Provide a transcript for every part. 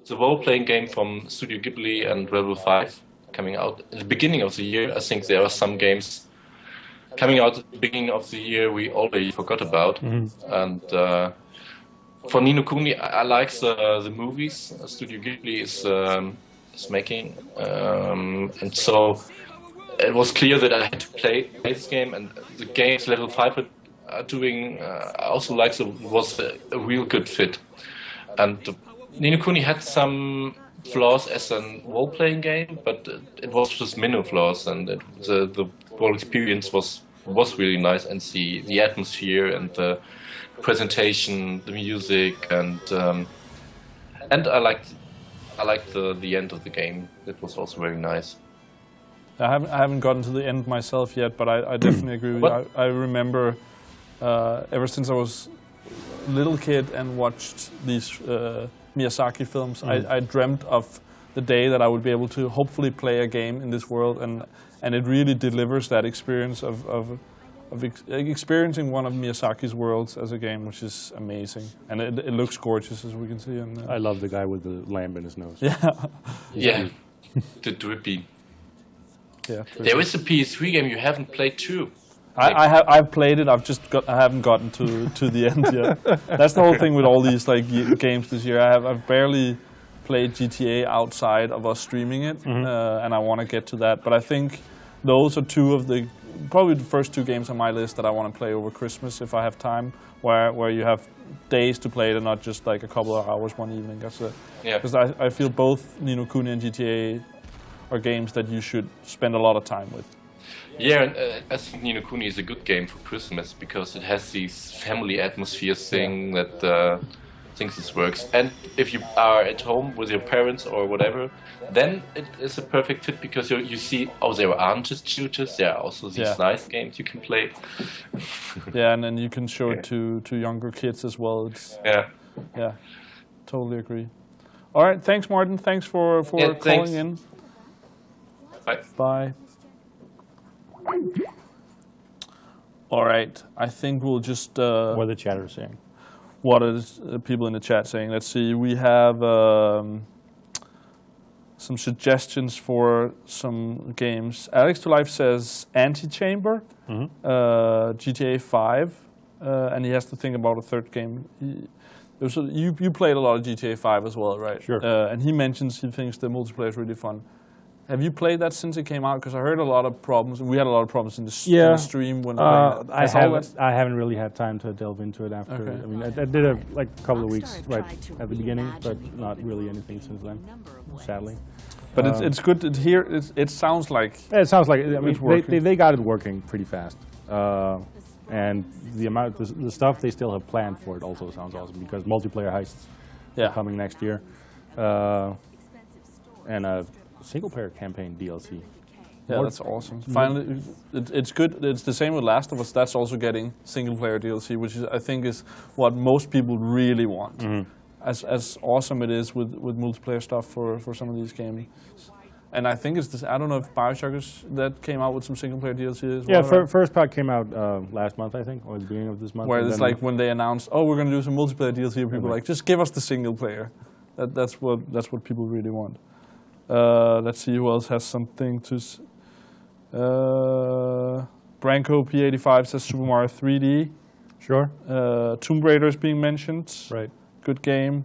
the role-playing game from Studio Ghibli and Level 5 coming out in the beginning of the year. I think there are some games coming out at the beginning of the year we already forgot about. And for Ni no Kuni, I like the movies Studio Ghibli is making. And so it was clear that I had to play this game, and the games Level 5 are doing, I also like was a real good fit. And Ni no Kuni had some flaws as a role-playing game, but it was just minor flaws, and the whole experience was really nice, and the atmosphere and the presentation, the music, and I liked the end of the game. It was also very nice. I haven't gotten to the end myself yet, but I definitely agree with you. I remember ever since I was a little kid and watched these Miyazaki films, I dreamt of the day that I would be able to hopefully play a game in this world, and it really delivers that experience of experiencing one of Miyazaki's worlds as a game, which is amazing, and it looks gorgeous, as we can see. I love the guy with the lamp in his nose. Yeah, the drippy. Yeah, there is a PS3 game you haven't played too. I've played it. I haven't gotten to the end yet. That's the whole thing with all these games this year. I've barely played GTA outside of us streaming it, and I want to get to that. But I think those are probably the first two games on my list that I want to play over Christmas if I have time, where you have days to play it and not just like a couple of hours one evening. Because I feel both Ni no Kuni and GTA are games that you should spend a lot of time with. Yeah, and I think Ni no Kuni is a good game for Christmas because it has this family atmosphere thing that I think this works. And if you are at home with your parents or whatever, then it is a perfect fit because you see, there aren't just shooters, there are also these nice games you can play. Yeah, and then you can show it to younger kids as well. Yeah, totally agree. All right, thanks, Martin. Thanks for calling in. Bye. Bye. All right, I think we'll just... what are the chatters saying? What are people in the chat saying? Let's see, we have some suggestions for some games. Alex to Life says Antichamber, GTA 5, and he has to think about a third game. You played a lot of GTA 5 as well, right? Sure. And he mentions he thinks the multiplayer is really fun. Have you played that since it came out? Because I heard a lot of problems. We had a lot of problems in the stream when I haven't really had time to delve into it after. Okay. I mean, I did a couple of weeks right at the beginning, but not really anything since then, sadly. But it's good to hear. It sounds like it sounds like. I mean, they got it working pretty fast, and the stuff they still have planned for it also sounds awesome because multiplayer heists are coming next year, and a single-player campaign DLC. Yeah, that's awesome. Finally, it's good. It's the same with Last of Us. That's also getting single-player DLC, which I think is what most people really want. As awesome it is with multiplayer stuff for some of these games. And I think it's this. I don't know if Bioshock that came out with some single-player DLC as well. Yeah, first part came out last month, I think, or the beginning of this month. Where it's like when they announced, we're going to do some multiplayer DLC, people are like, just give us the single-player. That's what people really want. Let's see who else has something to... Branko P85 says Super Mario 3D. Sure. Tomb Raider is being mentioned. Right. Good game.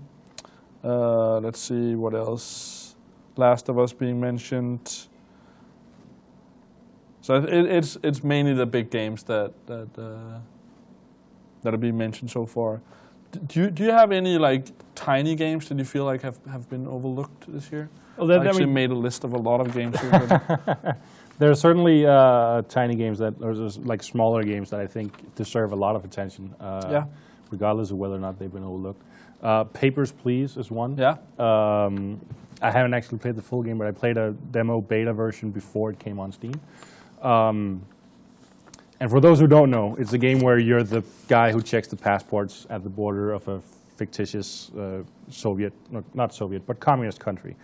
Let's see what else. Last of Us being mentioned. So it's mainly the big games that are being mentioned so far. Do you have any tiny games that you feel like have been overlooked this year? Well, I actually made a list of a lot of games here. There are certainly tiny games or just smaller games that I think deserve a lot of attention, regardless of whether or not they've been overlooked. Papers, Please is one. Yeah. I haven't actually played the full game, but I played a demo beta version before it came on Steam. And for those who don't know, it's a game where you're the guy who checks the passports at the border of a fictitious not Soviet, but communist country.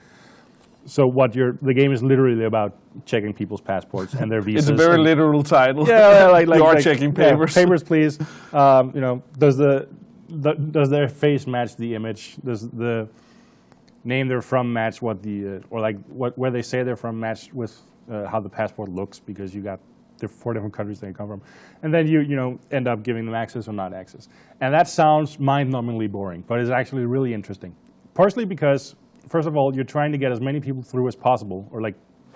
So the game is literally about checking people's passports and their visas. It's a very literal title. Yeah, you are checking papers. Yeah, papers, please. Does their face match the image? Does the name they're from match what the or like where they say they're from match with how the passport looks, because you got 4 different countries they come from, and then you know end up giving them access or not access. And that sounds mind-numbingly boring, but it's actually really interesting. Partially because, first of all, you're trying to get as many people through as possible, or like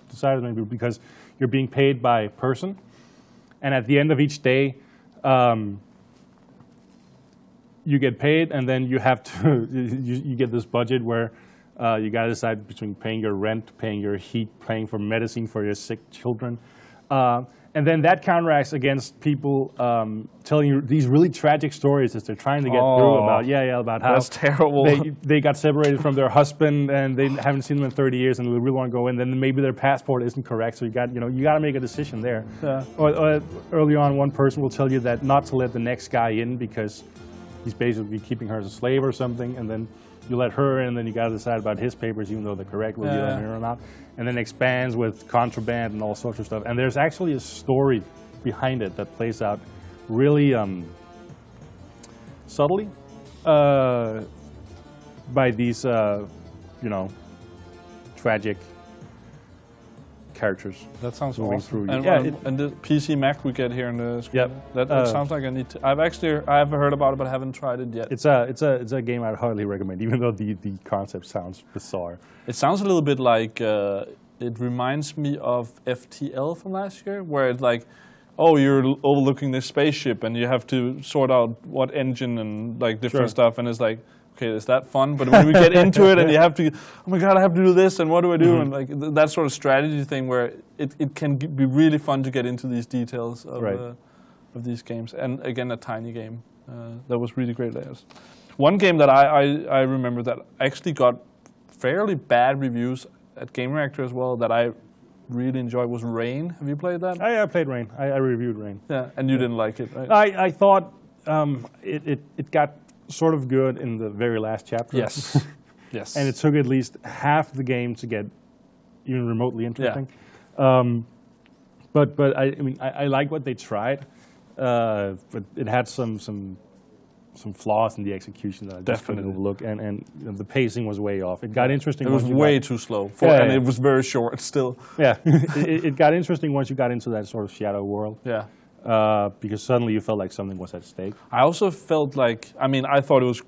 decide as many people, because you're being paid by person, and at the end of each day, you get paid, and then you have to you get this budget where you got to decide between paying your rent, paying your heat, paying for medicine for your sick children. And then that counteracts against people telling you these really tragic stories as they're trying to get through about how that's terrible. They got separated from their husband and they haven't seen them in 30 years and they really want to go in. Then maybe their passport isn't correct, so you got to make a decision there. Yeah. Or early on, one person will tell you that not to let the next guy in because he's basically keeping her as a slave or something, and then you let her in, and then you got to decide about his papers, even though they're correct, whether you let her in or not. And then expands with contraband and all sorts of stuff. And there's actually a story behind it that plays out really subtly by these, tragic characters. That sounds moving awesome. through. And the PC Mac we get here in the screen. Yep. That sounds like I need to. I've heard about it, but I haven't tried it yet. It's a game I'd hardly recommend, even though the concept sounds bizarre. It sounds a little bit like it reminds me of FTL from last year, where it's like, oh, you're overlooking this spaceship and you have to sort out what engine and like different stuff, and it's like, okay, is that fun? But when we get into it and you have to, oh my god, I have to do this, and what do I do? And like that sort of strategy thing where it can be really fun to get into these details of these games. And again, a tiny game that was really great. One game that I remember that actually got fairly bad reviews at Gamereactor as well that I really enjoyed was Rain. Have you played that? I played Rain. I reviewed Rain. Yeah, and you didn't like it, right? I thought it got sort of good in the very last chapter. Yes. Yes. And it took at least half the game to get even remotely interesting. Yeah. But I like what they tried, but it had some flaws in the execution that I just couldn't overlook, and the pacing was way off. It got interesting. It was way too slow, and it was very short still. Yeah, it got interesting once you got into that sort of shadow world. Yeah. Because suddenly you felt like something was at stake. I also felt like, I thought it was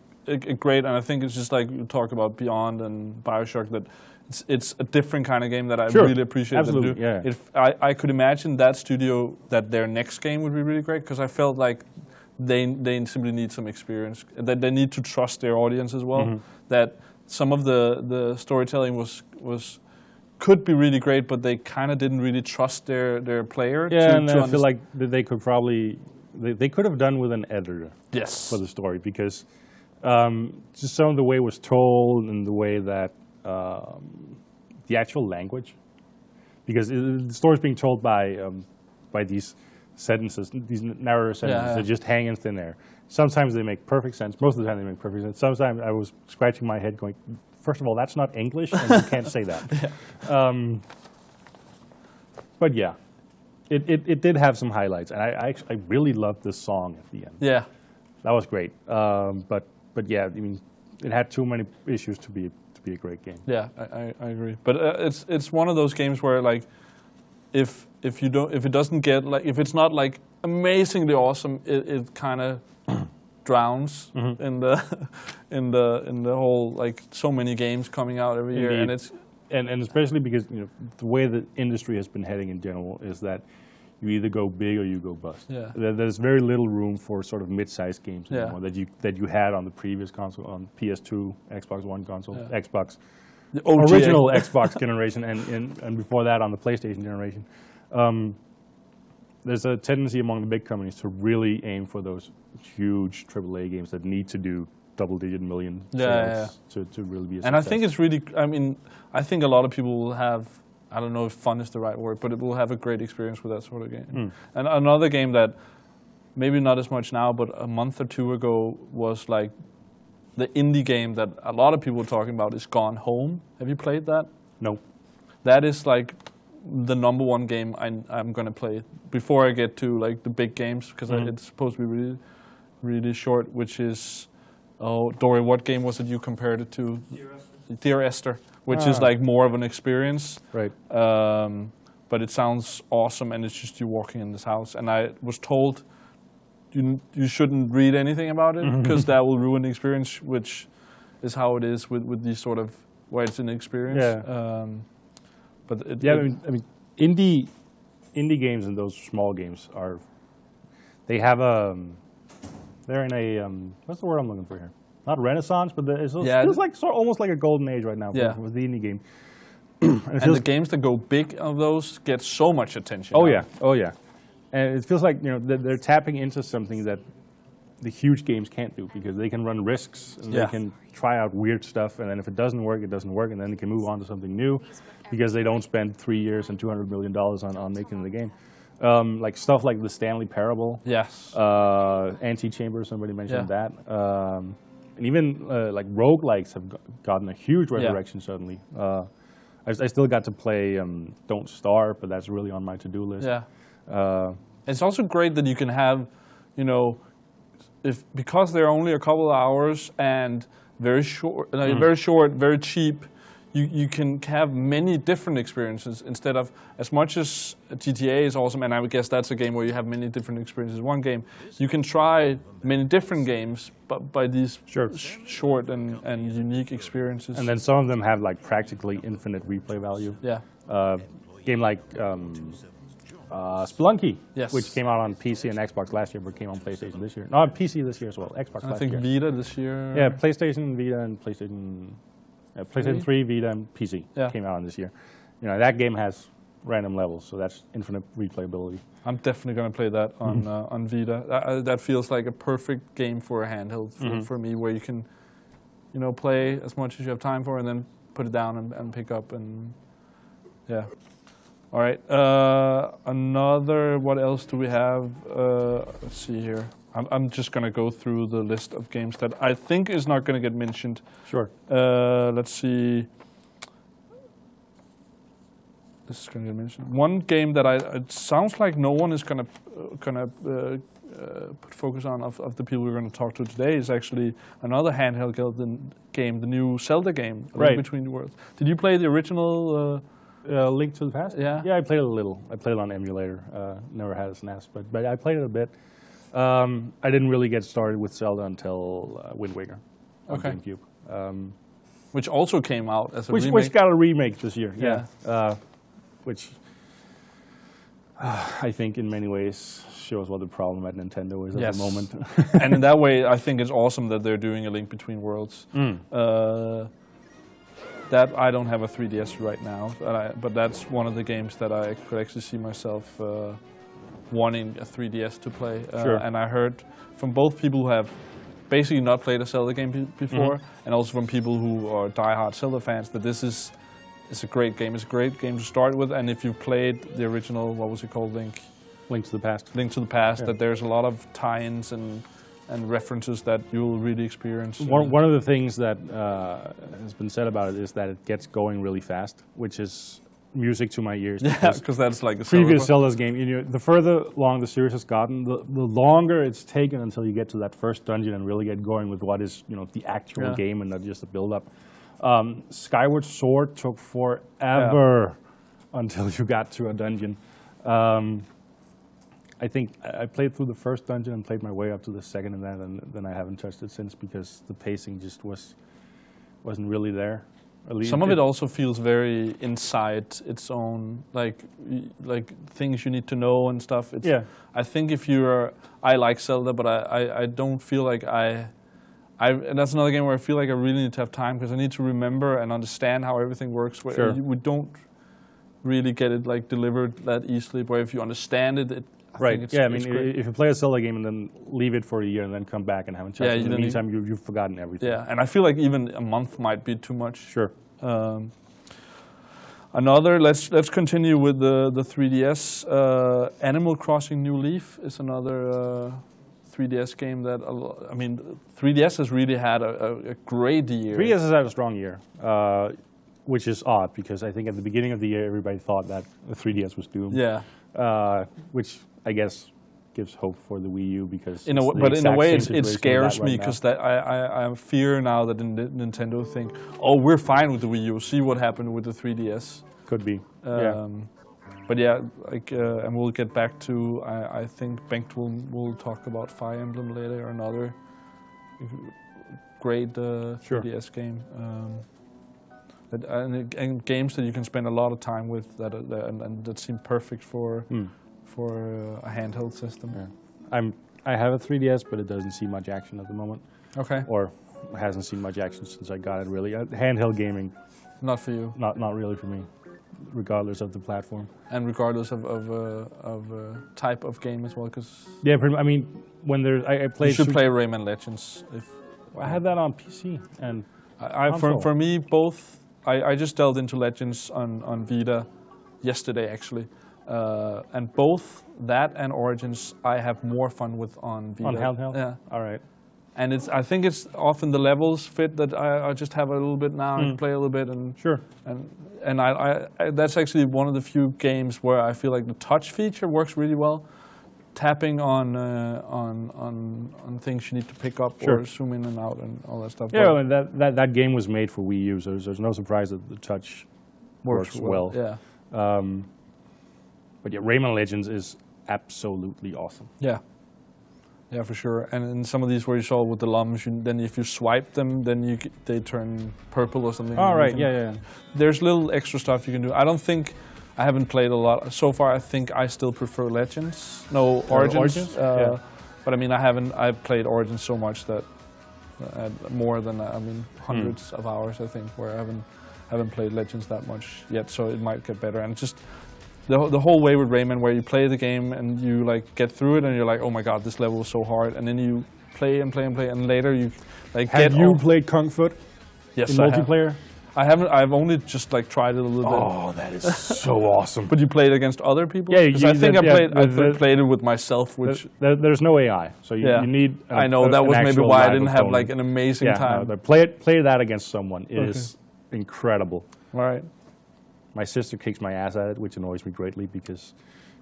great, and I think it's just like you talked about Beyond and Bioshock, that it's a different kind of game that I really appreciate. Absolutely, them do. I could imagine that studio, that their next game would be really great, because I felt like they simply need some experience, that they need to trust their audience as well, that some of the storytelling could be really great, but they kind of didn't really trust their player. Yeah, and I feel like they could probably they could have done with an editor. Yes. For the story, because just some of the way it was told and the way that the actual language, because the story's being told by these sentences, these narrator sentences that just hang in thin air. Sometimes they make perfect sense. Most of the time they make perfect sense. Sometimes I was scratching my head going, first of all, that's not English, and you can't say that. But yeah, it did have some highlights, and I really loved this song at the end. Yeah, that was great. But yeah, it had too many issues to be a great game. Yeah, I agree. But it's one of those games where like, if it doesn't get like, if it's not like amazingly awesome, it kind of drowns in the whole, like, so many games coming out every year, and it's and especially because the way the industry has been heading in general is that you either go big or you go bust. Yeah. There's very little room for sort of mid-sized games anymore that you had on the previous console, on PS2, Xbox One console, Xbox, the original Xbox generation, and before that on the PlayStation generation. There's a tendency among the big companies to really aim for those huge AAA games that need to do double-digit million sales to really be a success. And I think it's really, I think a lot of people will have, I don't know if fun is the right word, but it will have a great experience with that sort of game. And another game that, maybe not as much now, but a month or two ago was like the indie game that a lot of people are talking about is Gone Home. Have you played that? No. That is like the #1 game I'm going to play before I get to like the big games, because it's supposed to be really, really short, which is Oh, Dory, what game was it you compared it to? Dear Esther, which is like more of an experience. Right. But it sounds awesome, and it's just you walking in this house. And I was told you shouldn't read anything about it because that will ruin the experience, which is how it is with these sort of where it's an experience. Yeah. But I mean, indie games and those small games are. They have they're in a what's the word I'm looking for here? Not renaissance, but it feels like almost like a golden age right now for the indie game. And the games that go big of those get so much attention. Oh yeah, and it feels like they're tapping into something that the huge games can't do because they can run risks and they can try out weird stuff, and then if it doesn't work, it doesn't work, and then they can move on to something new because they don't spend 3 years and $200 million on making the game. Like stuff like the Stanley Parable. Yes. Anti-Chamber, somebody mentioned that. And even like roguelikes have gotten a huge resurrection suddenly. I still got to play Don't Starve, but that's really on my to-do list. Yeah. It's also great that you can have, because they're only a couple of hours and very short, very cheap, you can have many different experiences instead of, as much as GTA is awesome, and I would guess that's a game where you have many different experiences in one game, you can try many different games by these short and unique experiences. And then some of them have like practically infinite replay value. Yeah. Game like Spelunky, yes, which came out on PC and Xbox last year, but came on PlayStation this year. No, on PC this year as well, Xbox last year. I think Vita this year. Yeah, PlayStation, Vita, and PlayStation 3, Vita, and PC came out on this year. That game has random levels, so that's infinite replayability. I'm definitely going to play that on Vita. That feels like a perfect game for a handheld for me, where you can, play as much as you have time for, and then put it down and pick up and All right. What else do we have? Let's see here. I'm just going to go through the list of games that I think is not going to get mentioned. Sure. Let's see. This is going to get mentioned. One game that it sounds like no one is going to put focus on of the people we're going to talk to today is actually another handheld game, the new Zelda game, Link Between the Worlds. Did you play the original? Link to the Past? Yeah. Yeah, I played it a little. I played it on emulator. Never had a SNES, but I played it a bit. I didn't really get started with Zelda until Wind Waker on GameCube. Which also came out as a remake. Which got a remake this year, which I think in many ways shows what the problem at Nintendo is at the moment. And in that way, I think it's awesome that they're doing a Link Between Worlds. That I don't have a 3DS right now, but that's one of the games that I could actually see myself wanting a 3DS to play. And I heard from both people who have basically not played a Zelda game before, and also from people who are diehard Zelda fans, that this is a great game. It's a great game to start with, and if you've played the original, what was it called, Link to the Past. Link to the Past, that there's a lot of tie-ins and references that you'll really experience. One of the things that has been said about it is that it gets going really fast, which is music to my ears. Yeah, because that's like a previous Zelda's game. The further along the series has gotten, the longer it's taken until you get to that first dungeon and really get going with what is the actual game and not just a build-up. Skyward Sword took forever until you got to a dungeon. I think I played through the first dungeon and played my way up to the second, and then I haven't touched it since because the pacing just wasn't really there. Some of it also feels very inside its own, like things you need to know and stuff. I think I like Zelda, but I don't feel like and that's another game where I feel like I really need to have time because I need to remember and understand how everything works. We don't really get it delivered that easily, but if you understand it, I think it's great. If you play a Zelda game and then leave it for a year and then come back and haven't touched it, in the meantime you've forgotten everything. Yeah, and I feel like even a month might be too much. Sure. Let's continue with the 3DS. Animal Crossing New Leaf is another 3DS game that 3DS has really had a great year. 3DS has had a strong year. Which is odd because I think at the beginning of the year everybody thought that the 3DS was doomed. Yeah. Which I guess gives hope for the Wii U because in a way it scares me because I fear now that the Nintendo think, oh, we're fine with the Wii U. See what happened with the 3DS. Could be. But yeah, like, and we'll get back to. I think Bengt will talk about Fire Emblem later, another great 3DS game. And games that you can spend a lot of time with that seem perfect for a handheld system. Yeah. I have a 3DS, but it doesn't see much action at the moment. Okay. Or hasn't seen much action since I got it. Really, handheld gaming. Not for you. Not really for me, regardless of the platform. And regardless of type of game as well, because yeah, I mean, when there's I played. You should play Rayman Legends. I had that on PC and for me both. I just delved into Legends on Vita yesterday actually, and both that and Origins I have more fun with on Vita. On handheld? Yeah. All right. And I think it's often the levels fit that I just have a little bit now and play a little bit and sure. And I that's actually one of the few games where I feel like the touch feature works really well. Tapping on things you need to pick up or zoom in and out and all that stuff. Yeah, and that game was made for Wii U, so there's no surprise that the touch works well. Yeah. But yeah, Rayman Legends is absolutely awesome. Yeah. Yeah, for sure. And in some of these where you saw with the llams, then if you swipe them, then they turn purple or something. Oh, right, yeah. There's little extra stuff you can do. I haven't played a lot. So far, I think I still prefer Legends. No, Origins. Yeah. But I mean, I've played Origins so much that more than, hundreds of hours, I think, where I haven't played Legends that much yet, so it might get better. And just the whole way with Rayman, where you play the game and you like get through it and you're like, oh my god, this level is so hard, and then you play and play and play, and later you like Have you played Kung Fu? Yes, in multiplayer? I haven't. I've only just like tried it a little bit. Oh, that is so awesome! But you played against other people? Yeah, I think I played it with myself. Which there's no AI, so you need. I know that was maybe why I didn't have like an amazing time. No, play that against someone. It is incredible. All right. My sister kicks my ass at it, which annoys me greatly because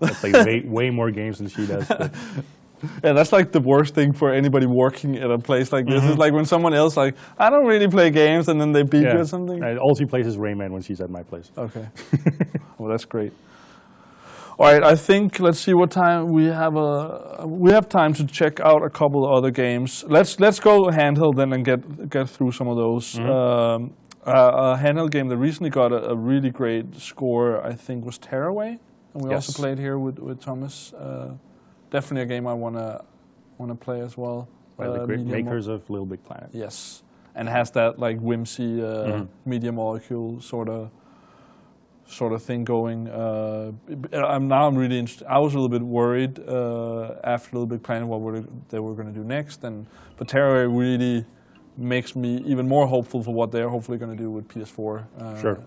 I play way more games than she does. But. Yeah, that's like the worst thing for anybody working at a place like this. It's like when someone else like, I don't really play games, and then they beat you or something. All she plays is Rayman when she's at my place. Okay. Well, that's great. All right, I think let's see what time we have. We have time to check out a couple of other games. Let's go handheld then and get through some of those. A handheld game that recently got a really great score, I think, was Tearaway, and we also played here with Thomas. Definitely a game I wanna play as well. The great makers of Little Big Planet. Yes, and has that like whimsy media molecule sort of thing going. I'm really interested. I was a little bit worried after Little Big Planet what they were going to do next, but Tearaway really makes me even more hopeful for what they're hopefully going to do with PS4. Sure.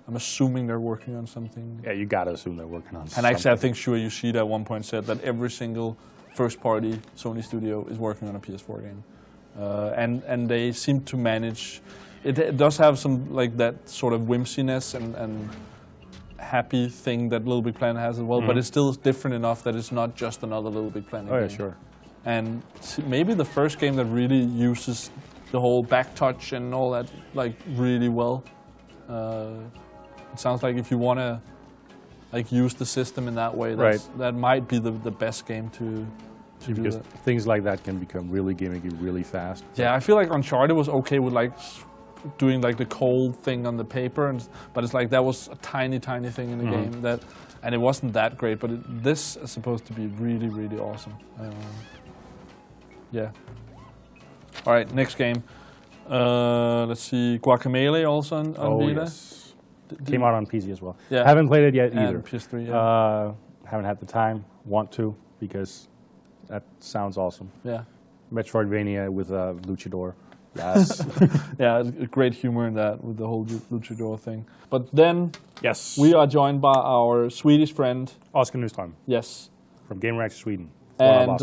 I'm assuming they're working on something. Yeah, you gotta assume they're working on something. And actually, I think Shuya Yoshida at one point said that every single first-party Sony studio is working on a PS4 game, and they seem to manage. It does have some like that sort of whimsiness and happy thing that Little Big Planet has as well, but it's still different enough that it's not just another Little Big Planet game. Oh yeah, sure. And maybe the first game that really uses the whole back touch and all that like really well. It sounds like if you want to like use the system in that way, that might be the best game to do that. Things like that can become really gimmicky really fast. Yeah, I feel like Uncharted was okay with like doing like the cold thing on the paper, but it's like that was a tiny thing in the game and it wasn't that great. But this is supposed to be really, really awesome. Yeah. All right, next game. Let's see, Guacamelee also on Vita. Yes. Came out on PC as well. Yeah. Haven't played it yet either. And PS3, haven't had the time. Want to, because that sounds awesome. Yeah. Metroidvania with a luchador. Yes. Yeah, great humor in that with the whole luchador thing. But then we are joined by our Swedish friend Oskar Nystrom. Yes. From Gamereactor Sweden. And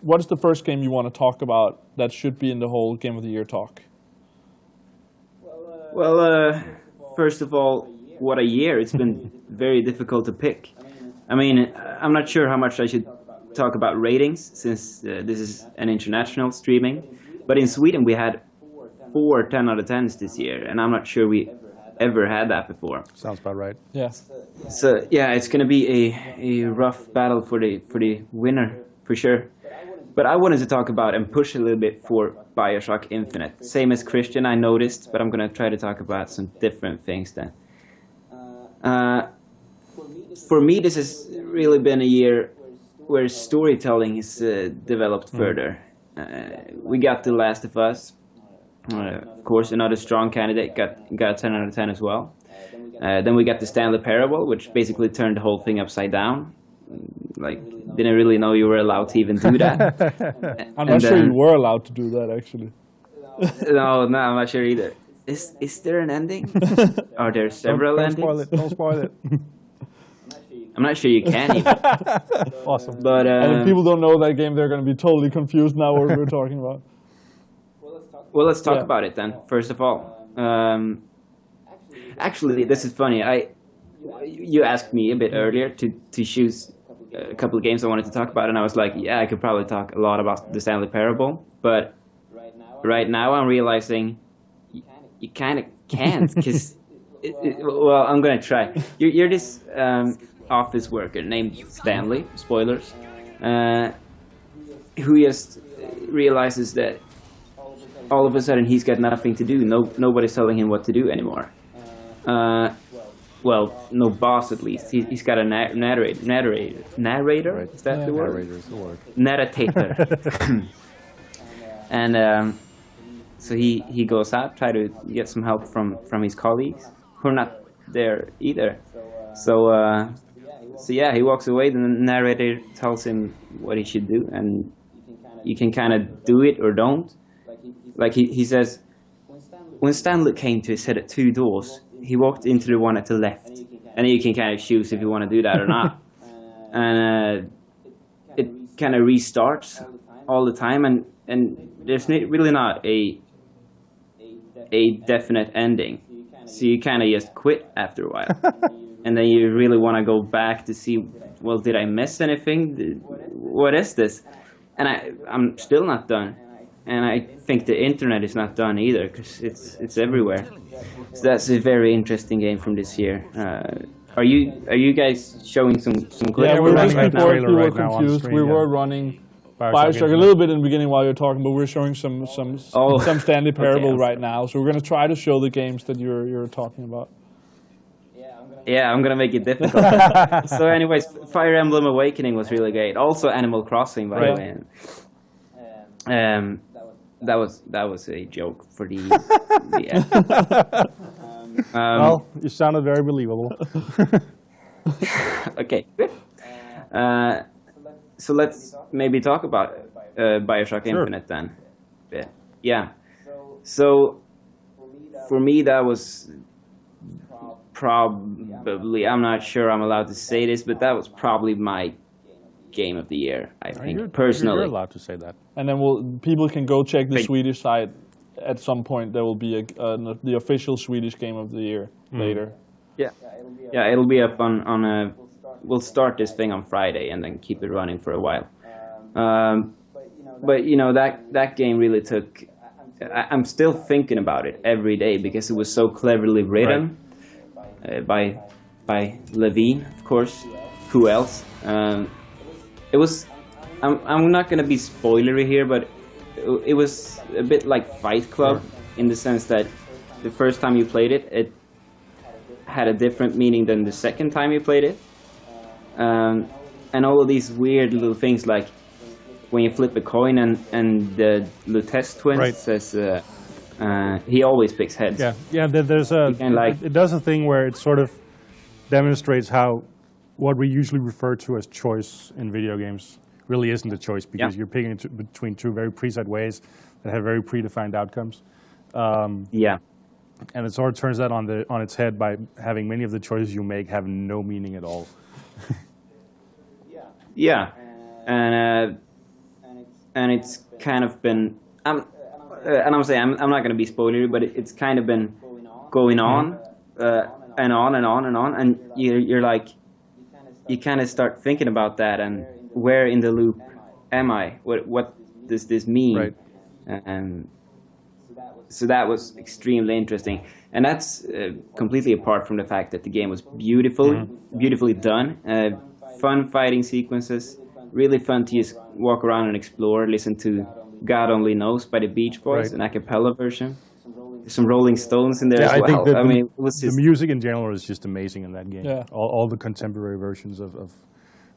what is the first game you want to talk about that should be in the whole Game of the Year talk? Well, first of all, what a year. It's been very difficult to pick. I mean, I'm not sure how much I should talk about ratings since this is an international streaming. But in Sweden we had 4 10 out of 10s this year, and I'm not sure we ever had that before. Sounds about right. Yeah. So yeah, it's going to be a rough battle for the winner for sure. But I wanted to talk about and push a little bit for Bioshock Infinite. Same as Christian, I noticed, but I'm going to try to talk about some different things then. For me, this has really been a year where storytelling is developed further. We got The Last of Us. Of course, another strong candidate, got a 10 out of 10 as well. Then we got the Stanley Parable, which basically turned the whole thing upside down. Like, didn't really know you were allowed to even do that. I'm not sure you were allowed to do that, actually. No, I'm not sure either. Is there an ending? Are there several endings? Don't spoil it. I'm not sure you can even. Awesome. But And if people don't know that game, they're going to be totally confused now what we're talking about. Well, let's talk about it then, first of all. Actually, this is funny. You asked me a bit earlier to choose a couple of games I wanted to talk about, and I was like, yeah, I could probably talk a lot about the Stanley Parable, but right now I'm realizing you kind of can't, because, well, I'm going to try. You're this office worker named Stanley, spoilers, who just realizes that all of a sudden he's got nothing to do. Nobody's telling him what to do anymore. Well, no boss at least. He's got a narrator. Right. Is that the word? Narrator is the word. Narrator. And so he goes out, try to get some help from his colleagues who are not there either. So yeah, he walks away. The narrator tells him what he should do, and you can kind of do it or don't. Like he says, when Stanley came to his head at 2 doors, he walked into the one at the left, and you can kind of choose if you want to do that or not. And it kind of restarts all the time, and there's really not a definite ending. So you kind of just quit after a while, and then you really want to go back to see, well, did I miss anything? What is this? And I'm still not done. And I think the internet is not done either, because it's everywhere. So that's a very interesting game from this year. Are you guys showing some clips? Yeah, we're just running before right you were now on confused. stream, We yeah. were running Bioshock Bioshock a little bit in the beginning while you're talking, but we're showing some Stanley Parable Okay. right now. So we're going to try to show the games that you're talking about. Yeah, I'm gonna make it difficult. So anyways, Fire Emblem Awakening was really great. Also Animal Crossing, by the way. That was a joke for the end. Well, you sounded very believable. Okay, good. So let's maybe talk about Bioshock Infinite then. Yeah. So for me, that was probably, I'm not sure I'm allowed to say this, but that was probably my game of the year, I think, personally. You're allowed to say that. And then people can go check the Swedish site at some point. There will be the official Swedish game of the year later. Yeah, it'll be up on we'll start this thing on Friday and then keep it running for a while. But you know, that game really took, I'm still thinking about it every day because it was so cleverly written by Levine, of course. Who else? It was, I'm not going to be spoilery here, but it was a bit like Fight Club in the sense that the first time you played it, it had a different meaning than the second time you played it. And all of these weird little things, like when you flip a coin and the Lutece twins says he always picks heads. Yeah. There's a it does a thing where it sort of demonstrates how what we usually refer to as choice in video games really isn't a choice, because you're picking between two very preset ways that have very predefined outcomes. And it sort of turns that on its head by having many of the choices you make have no meaning at all. And it's kind of been, and I'm saying I'm not going to be spoilery, but it's kind of been going on and on and on and on, and you're like, you kind of start thinking about that, and where in the loop am I? What does this mean? Right. So that was extremely interesting, and that's completely apart from the fact that the game was beautifully done. Fun fighting sequences, really fun to just walk around and explore, listen to God Only Knows by the Beach Boys, an a cappella version. Some Rolling Stones in there as well. I think it was just... the music in general is just amazing in that game. Yeah. All the contemporary versions of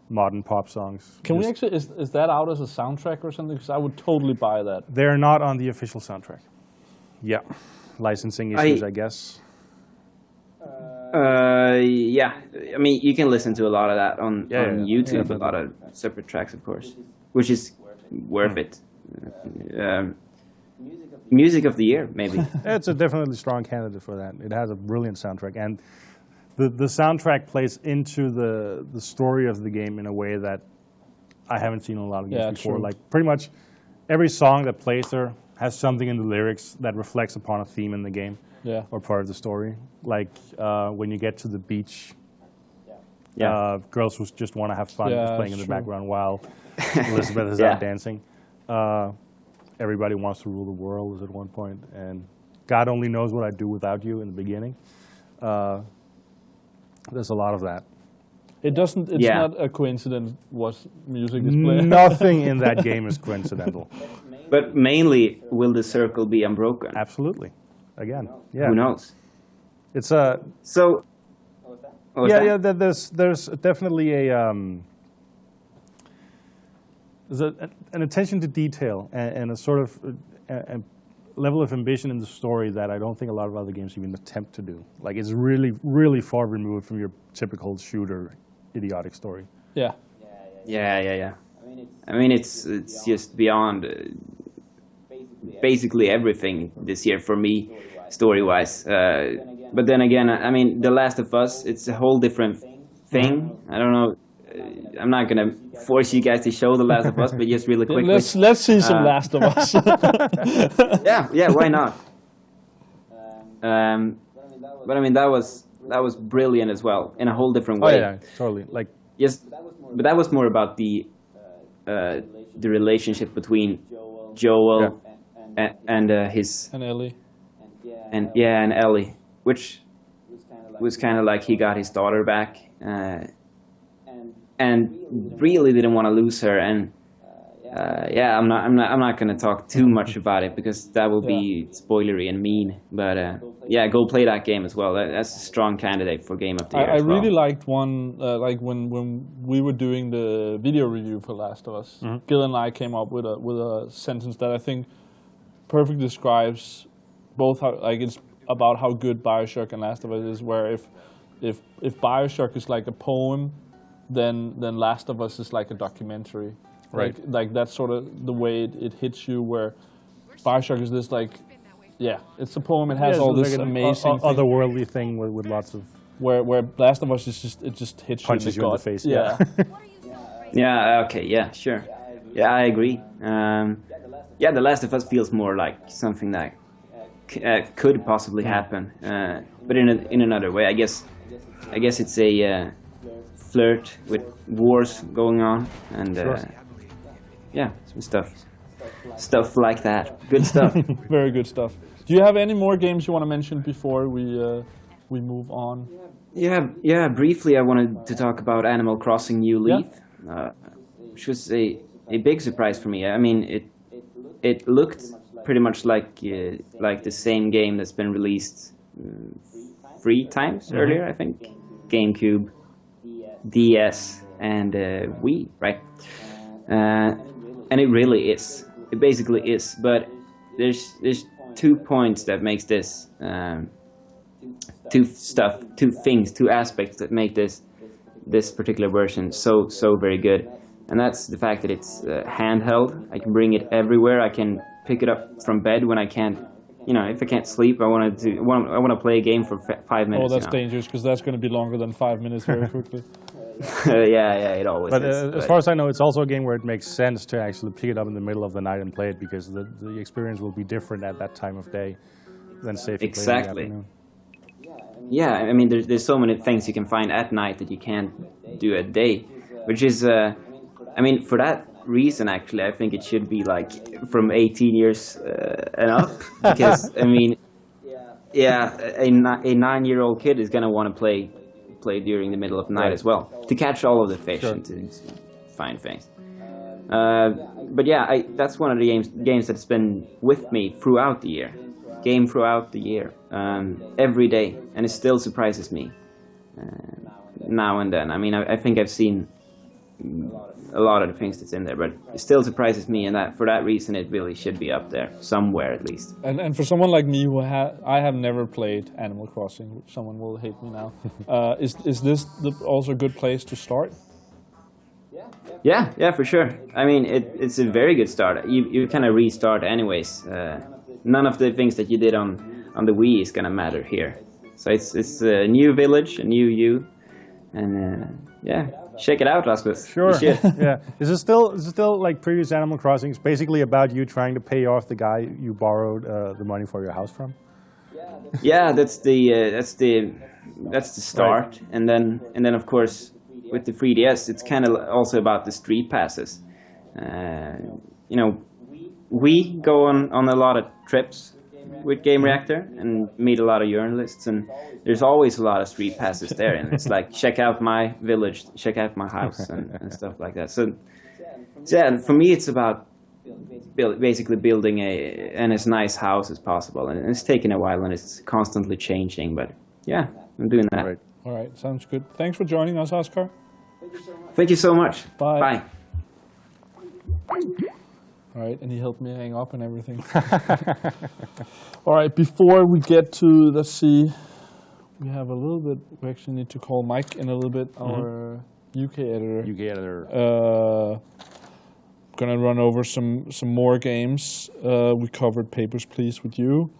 modern pop songs. Can we actually, is that out as a soundtrack or something? Because I would totally buy that. They're not on the official soundtrack. Yeah, licensing issues, I guess. Yeah, I mean, you can listen to a lot of that on YouTube, a lot of separate tracks, of course, which is worth it. Music of the year, maybe. It's a definitely strong candidate for that. It has a brilliant soundtrack, and the soundtrack plays into the story of the game in a way that I haven't seen in a lot of games before. True. Like, pretty much every song that plays there has something in the lyrics that reflects upon a theme in the game. Yeah. Or part of the story. Like when you get to the beach, girls who just want to have fun is playing in the background while Elizabeth is out dancing. Everybody Wants to Rule the World is at one point, and God Only Knows What I'd Do Without You in the beginning. There's a lot of that. It's not a coincidence what music is playing. Nothing in that game is coincidental. But mainly, will the circle be unbroken? Absolutely. Again, Who knows? It's a so. There's definitely an attention to detail and a sort of a level of ambition in the story that I don't think a lot of other games even attempt to do. Like, it's really, really far removed from your typical shooter idiotic story. Yeah. Yeah. I mean, it's just beyond basically everything this year for me, story-wise. But then again, I mean, The Last of Us, it's a whole different thing. I don't know. I'm not gonna force you guys to show The Last of Us, but just really quickly. Let's see some Last of Us. yeah, why not? But I mean, that was brilliant as well in a whole different way. Oh yeah, totally. Like, yes, but that was more about the relationship between Joel and his and Ellie. And Ellie, which was kind of like he got his daughter back, and really didn't want to lose her. And I'm not going to talk too much about it because that will be spoilery and mean. But go play that game as well. That's a strong candidate for Game of the Year. I really liked one, like when we were doing the video review for Last of Us. Gil and I came up with a sentence that I think perfectly describes both how, like, it's about how good Bioshock and Last of Us is. Where if Bioshock is like a poem, then Last of Us is like a documentary. Right. Like that's sort of the way it hits you. Where Bioshock is this like, it's a poem. It has all this like amazing otherworldly thing with lots of. Where Last of Us is just hits punches you in the face. Yeah. Yeah. Okay. Yeah. Sure. Yeah, I agree. The Last of Us feels more like something that could possibly happen, but in another way. I guess it's a flirt with wars going on, and some stuff like that. Good stuff. Very good stuff. Do you have any more games you want to mention before we move on? Yeah. Briefly, I wanted to talk about Animal Crossing New Leaf, which was a big surprise for me. I mean, it looked pretty much like the same game that's been released 3 times earlier, I think. GameCube, DS, and Wii, right? And it really is. It basically is. But there's 2 points that makes this, 2 aspects that make this particular version so very good. And that's the fact that it's handheld. I can bring it everywhere. I can pick it up from bed when I can't, if I can't sleep. I want to play a game for 5 minutes. Oh, that's dangerous because that's going to be longer than 5 minutes very quickly. It always but, is. As far as I know, it's also a game where it makes sense to actually pick it up in the middle of the night and play it because the experience will be different at that time of day than say if you play in the afternoon. Yeah, I mean, there's so many things you can find at night that you can't do at day, which is I mean, for that reason, actually, I think it should be like from 18 years and up, because I mean, yeah, a 9-year-old kid is gonna want to play during the middle of the night as well, to catch all of the fish and to find things. But yeah, that's one of the games that's been with me throughout the year. Throughout the year, every day, and it still surprises me now and then. I mean, I think I've seen a lot of the things that's in there, but it still surprises me, and that for that reason, it really should be up there somewhere at least. And for someone like me who I have never played Animal Crossing, which someone will hate me now, is this also a good place to start? Yeah, for sure. I mean, it's a very good start. You kind of restart anyways. None of the things that you did on the Wii is gonna matter here. So it's a new village, a new you, and yeah, check it out, Rasmus. Sure. Yeah. Is it still like previous Animal Crossings? Basically about you trying to pay off the guy you borrowed the money for your house from? Yeah, that's the start, right. and then of course with the 3DS, it's kind of also about the street passes. You know, we go on a lot of trips with Gamereactor and meet a lot of journalists, and there's always a lot of street passes there, and it's like, check out my village, check out my house, and stuff like that. So yeah, for me it's about basically building as nice house as possible, and it's taken a while and it's constantly changing, but yeah, I'm doing that. Right. All right, sounds good. Thanks for joining us, Oskar. Thank you so much. Bye. Bye. All right, and he helped me hang up and everything. All right, before we get to, let's see, we have a little bit, we actually need to call Mike in a little bit, our UK editor. Gonna run over some more games. We covered Papers, Please with you.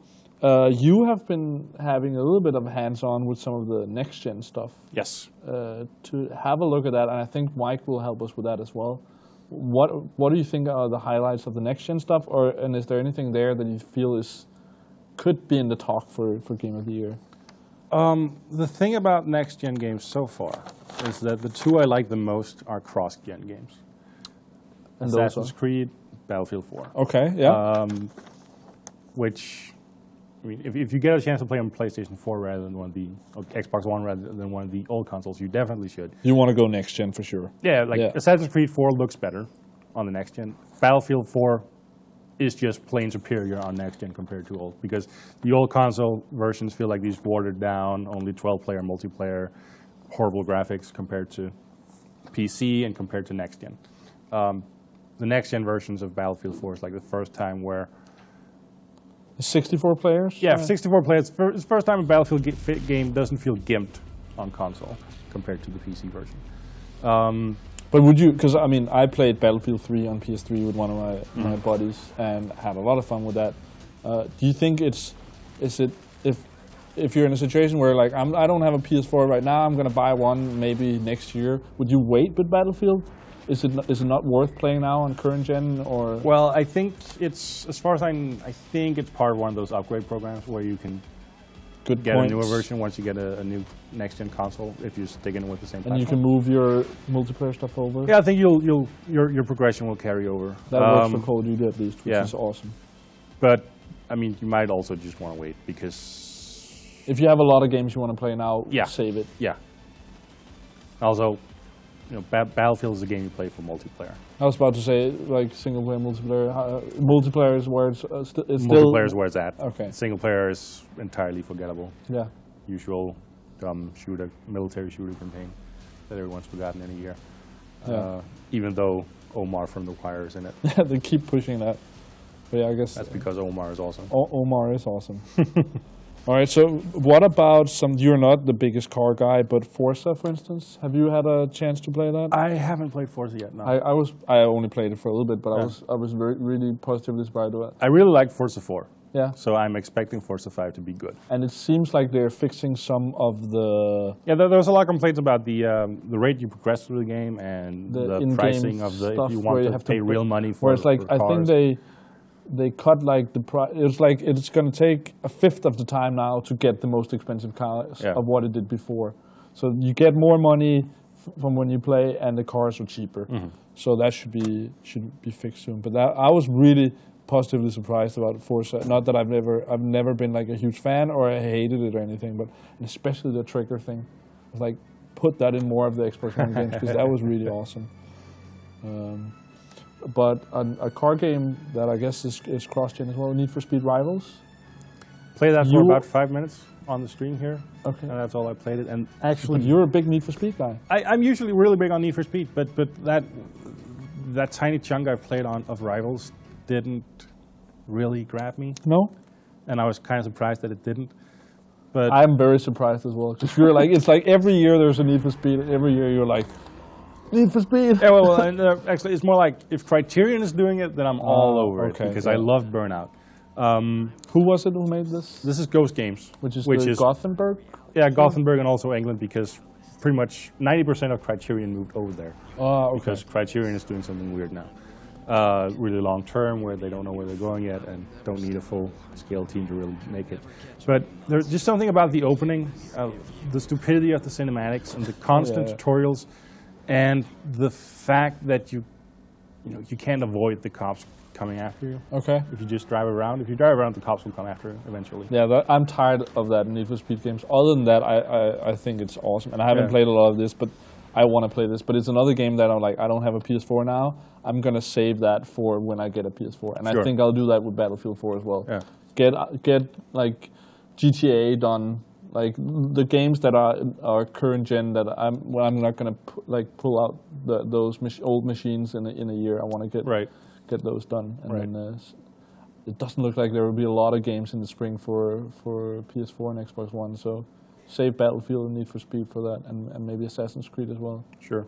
You have been having a little bit of hands-on with some of the next-gen stuff. Yes. To have a look at that, and I think Mike will help us with that as well. What do you think are the highlights of the next-gen stuff, and is there anything there that you feel could be in the talk for Game of the Year? The thing about next-gen games so far is that the two I like the most are cross-gen games. And Assassin's Creed, Battlefield 4. Okay, yeah. Which, I mean, if you get a chance to play on PlayStation 4 rather than one of the Xbox One rather than one of the old consoles, you definitely should. You want to go next gen for sure. Yeah, Assassin's Creed 4 looks better on the next gen. Battlefield 4 is just plain superior on next gen compared to old, because the old console versions feel like these watered down, only 12-player multiplayer, horrible graphics compared to PC and compared to next gen. The next gen versions of Battlefield 4 is like the first time where 64 players? Yeah, 64 players. It's the first time a Battlefield game doesn't feel gimped on console compared to the PC version. But would you, because I mean, I played Battlefield 3 on PS3 with one of my buddies and had a lot of fun with that. Do you think if you're in a situation where like I don't have a PS4 right now, I'm going to buy one maybe next year, would you wait with Battlefield? Is it not worth playing now on current gen, or? Well, I think it's, as far as I think it's part of one of those upgrade programs where you can get a newer version once you get a new next gen console if you're sticking with the same platform. And you can move your multiplayer stuff over. Yeah, I think your progression will carry over. That works for Call of Duty at least, which is awesome. But I mean, you might also just want to wait, because if you have a lot of games you want to play now, save it. Yeah. Also, you know, Battlefield is a game you play for multiplayer. I was about to say, like, single-player multiplayer. Multiplayer is where it's still... Multiplayer is where it's at. Okay. Single-player is entirely forgettable. Yeah. Usual dumb military shooter campaign that everyone's forgotten in a year. Yeah. Even though Omar from The Wire is in it. Yeah, they keep pushing that. But yeah, I guess... That's because Omar is awesome. Omar is awesome. All right, so what about you're not the biggest car guy, but Forza, for instance? Have you had a chance to play that? I haven't played Forza yet, no. I only played it for a little bit, but I was really positively surprised by it. I really like Forza 4. Yeah. So I'm expecting Forza 5 to be good. And it seems like they're fixing some of the... Yeah, there was a lot of complaints about the rate you progress through the game and the pricing of the, if you want to pay real money for cars. Whereas, like, I think they cut like the price. It's like it's going to take a fifth of the time now to get the most expensive cars of what it did before. So you get more money from when you play, and the cars are cheaper. So that should be fixed soon. But I was really positively surprised about Forza. Not that I've never been like a huge fan or I hated it or anything, but especially the trigger thing. I was like, put that in more of the Xbox One games, because that was really awesome. But a car game that I guess is cross-gen as well, Need for Speed Rivals. Play that for about 5 minutes on the stream here. Okay. And that's all I played it. And actually, but you're a big Need for Speed guy. I'm usually really big on Need for Speed, but that tiny chunk I've played of Rivals didn't really grab me. No? And I was kind of surprised that it didn't. But I'm very surprised as well, because you're like, it's like every year there's a Need for Speed, and every year you're like, Need for Speed. Yeah, well, and, actually, it's more like if Criterion is doing it, then I'm all over it, because I love Burnout. Who was it who made this? This is Ghost Games, Which is Gothenburg? Yeah, Gothenburg, and also England, because pretty much 90% of Criterion moved over there. Oh, okay. Because Criterion is doing something weird now. Really long term, where they don't know where they're going yet and don't need a full scale team to really make it. But there's just something about the opening, the stupidity of the cinematics and the constant tutorials, and the fact that you can't avoid the cops coming after you. Okay. If you just drive around. If you drive around, the cops will come after you eventually. Yeah, I'm tired of that in Need for Speed games. Other than that, I think it's awesome. And I haven't played a lot of this, but I want to play this. But it's another game that I'm like, I don't have a PS4 now. I'm going to save that for when I get a PS4. And I think I'll do that with Battlefield 4 as well. Yeah. Get like GTA done. Like the games that are current gen that I'm not going to pull out those old machines in a year. I want to get those done. And then it doesn't look like there will be a lot of games in the spring for PS4 and Xbox One. So save Battlefield and Need for Speed for that, and maybe Assassin's Creed as well. Sure.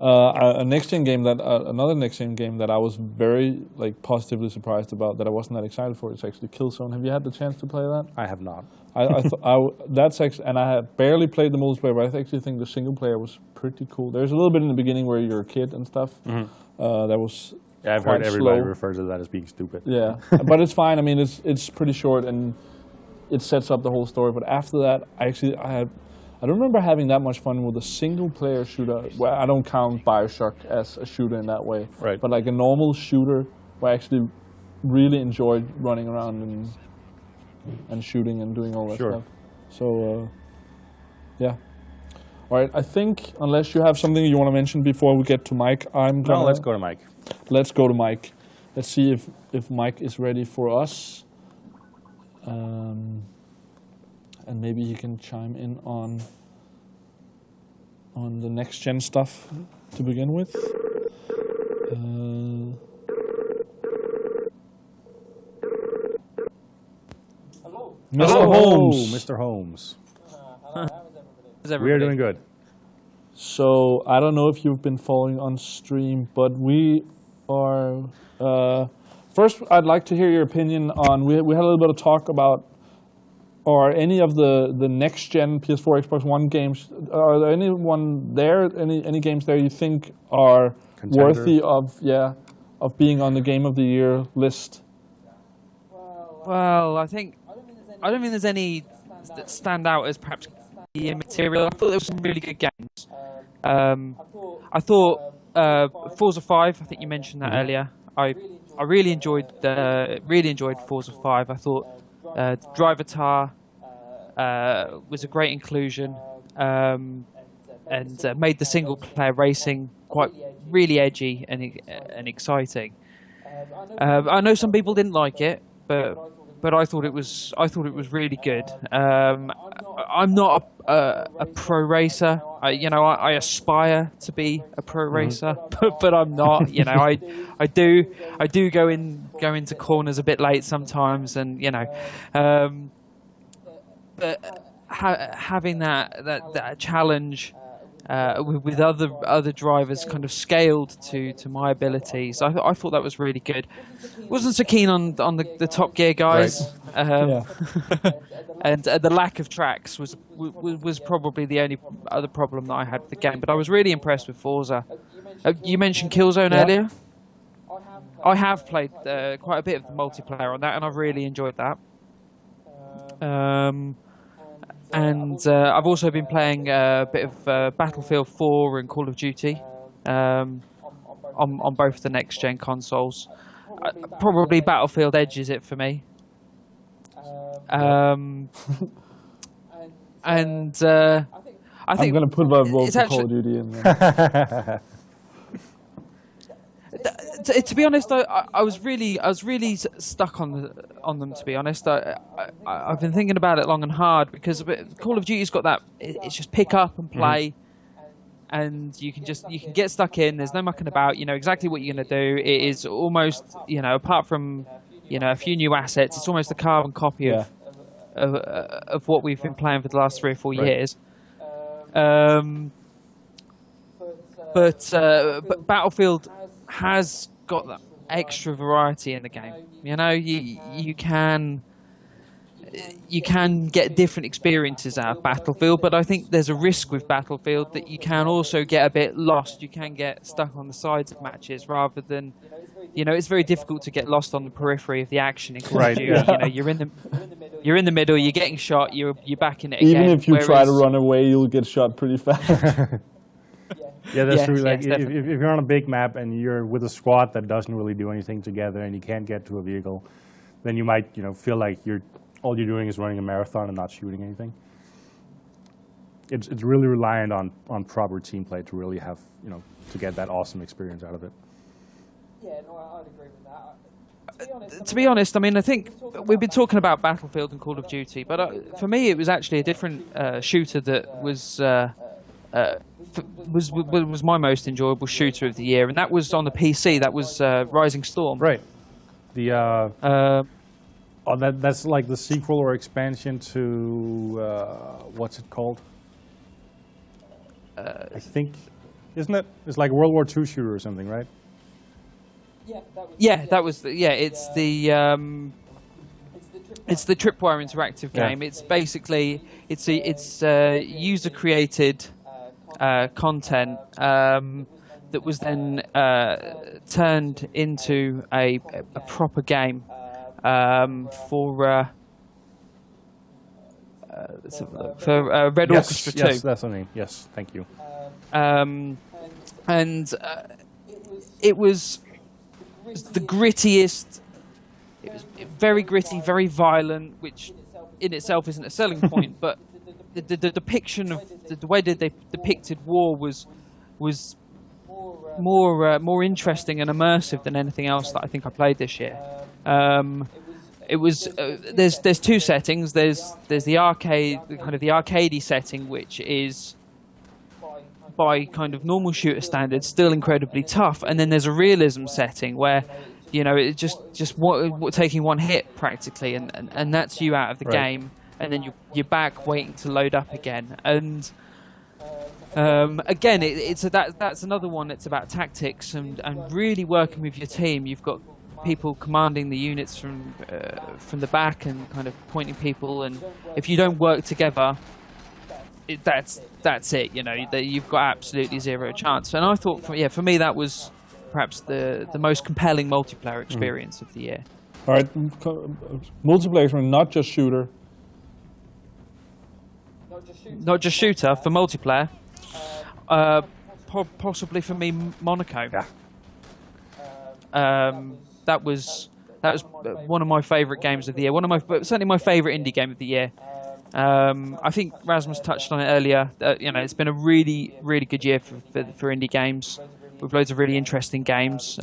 Another next gen game that I was very positively surprised about, that I wasn't that excited for, is actually Killzone. Have you had the chance to play that? I have not. And I had barely played the multiplayer, but I actually think the single player was pretty cool. There's a little bit in the beginning where you're a kid and stuff. That was I've heard everybody refer to that as being stupid. Yeah, but it's fine. I mean, it's pretty short and it sets up the whole story. But after that, I don't remember having that much fun with a single-player shooter. Well, I don't count Bioshock as a shooter in that way. Right. But like a normal shooter, where I actually really enjoyed running around and shooting and doing all that stuff. So, yeah. All right. I think unless you have something you want to mention before we get to Mike, let's go to Mike. Let's go to Mike. Let's see if Mike is ready for us. And maybe he can chime in on the next gen stuff to begin with. Hello. Mr. Holmes. Mr. Holmes. We are doing good. So I don't know if you've been following on stream, but we are. First, I'd like to hear your opinion on. We had a little bit of talk about. Or any of the next gen PS4, Xbox One games? Are there any games there you think are worthy of being on the Game of the Year list? Well, I don't think there's any that stand out as perhaps immaterial. I thought there were some really good games. I thought Forza 5. I think you mentioned that earlier. I really enjoyed Forza 5. I thought. Drivatar was a great inclusion and made the single-player racing really edgy and exciting. I know some people didn't like it, but I thought it was really good. I'm not a pro racer. I aspire to be a pro racer, but I'm not. I do go into corners a bit late sometimes, and but having that challenge with other drivers kind of scaled to my abilities, I thought that was really good. Wasn't so keen on the Top Gear guys, and the lack of tracks was probably the only other problem that I had with the game. But I was really impressed with Forza. You mentioned Killzone earlier. I have played quite a bit of the multiplayer on that, and I've really enjoyed that. I've also been playing a bit of Battlefield 4 and Call of Duty on both the next-gen consoles. Probably Battlefield edges it for me. I think I'm going to put my vote for Call of Duty in there. To be honest, I was really stuck on them. To be honest, I've been thinking about it long and hard because Call of Duty's got that. It's just pick up and play, and you can get stuck in. There's no mucking about. You know exactly what you're going to do. It is almost apart from a few new assets, it's almost a carbon copy of what we've been playing for the last 3 or 4 years. But Battlefield has got that extra variety in the game. You can get different experiences out of Battlefield, but I think there's a risk with Battlefield that you can also get a bit lost. You can get stuck on the sides of matches rather than, it's very difficult to get lost on the periphery of the action in Call of Duty. Yeah. You're in the middle, you're getting shot, you're back in it again. Even if you try to run away, you'll get shot pretty fast. Yeah, that's true. Like if you're on a big map and you're with a squad that doesn't really do anything together and you can't get to a vehicle, then you might, feel like all you're doing is running a marathon and not shooting anything. It's really reliant on proper team play to really have, to get that awesome experience out of it. Yeah, no, I'd agree with that. To be honest, I mean, I think we've been talking about Battlefield and Call of Duty, but for me, it was actually a different shooter that was my most enjoyable shooter of the year, and that was on the PC. That was Rising Storm. Right. The that's like the sequel or expansion to what's it called? I think, isn't it? It's like a World War II shooter or something, right? It's the Tripwire interactive game. It's basically it's user created content that was then turned into a proper game for Red Orchestra 2. Yes, that's the name. Yes, thank you. It was the grittiest. It was very gritty, very violent, which in itself isn't a selling point, but the depiction of the way that they depicted war was more interesting and immersive than anything else that I think I played this year. It was there's two settings. There's the arcade, kind of the arcadey setting, which is by kind of normal shooter standards still incredibly tough, and then there's a realism setting where it's just taking one hit practically, and that's you out of the game, and then you're back waiting to load up again. And again, that's another one that's about tactics and really working with your team. You've got people commanding the units from the back and kind of pointing people, and if you don't work together, that's it. You've got absolutely zero chance. And I thought, for me, that was perhaps the most compelling multiplayer experience of the year. All right, multiplayer, not just shooter. Not just shooter for multiplayer. Possibly for me, Monaco. Yeah. That was one of my favourite games of the year. Certainly my favourite indie game of the year. I think Rasmus touched on it earlier. It's been a really, really good year for indie games, with loads of really interesting games.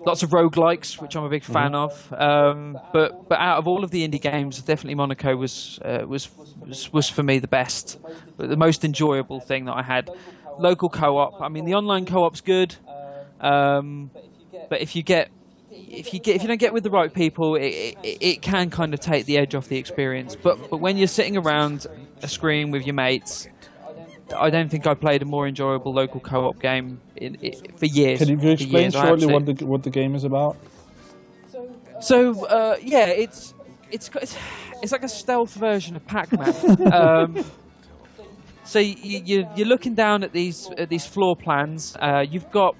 Lots of roguelikes, which I'm a big fan of. But out of all of the indie games, definitely Monaco was for me the best, the most enjoyable thing that I had. Local co-op. I mean, the online co-op's good, but if you don't get with the right people, it can kind of take the edge off the experience. But when you're sitting around a screen with your mates, I don't think I played a more enjoyable local co-op game for years. Can you explain shortly what the game is about? So it's like a stealth version of Pac-Man. So you're looking down at these floor plans. You've got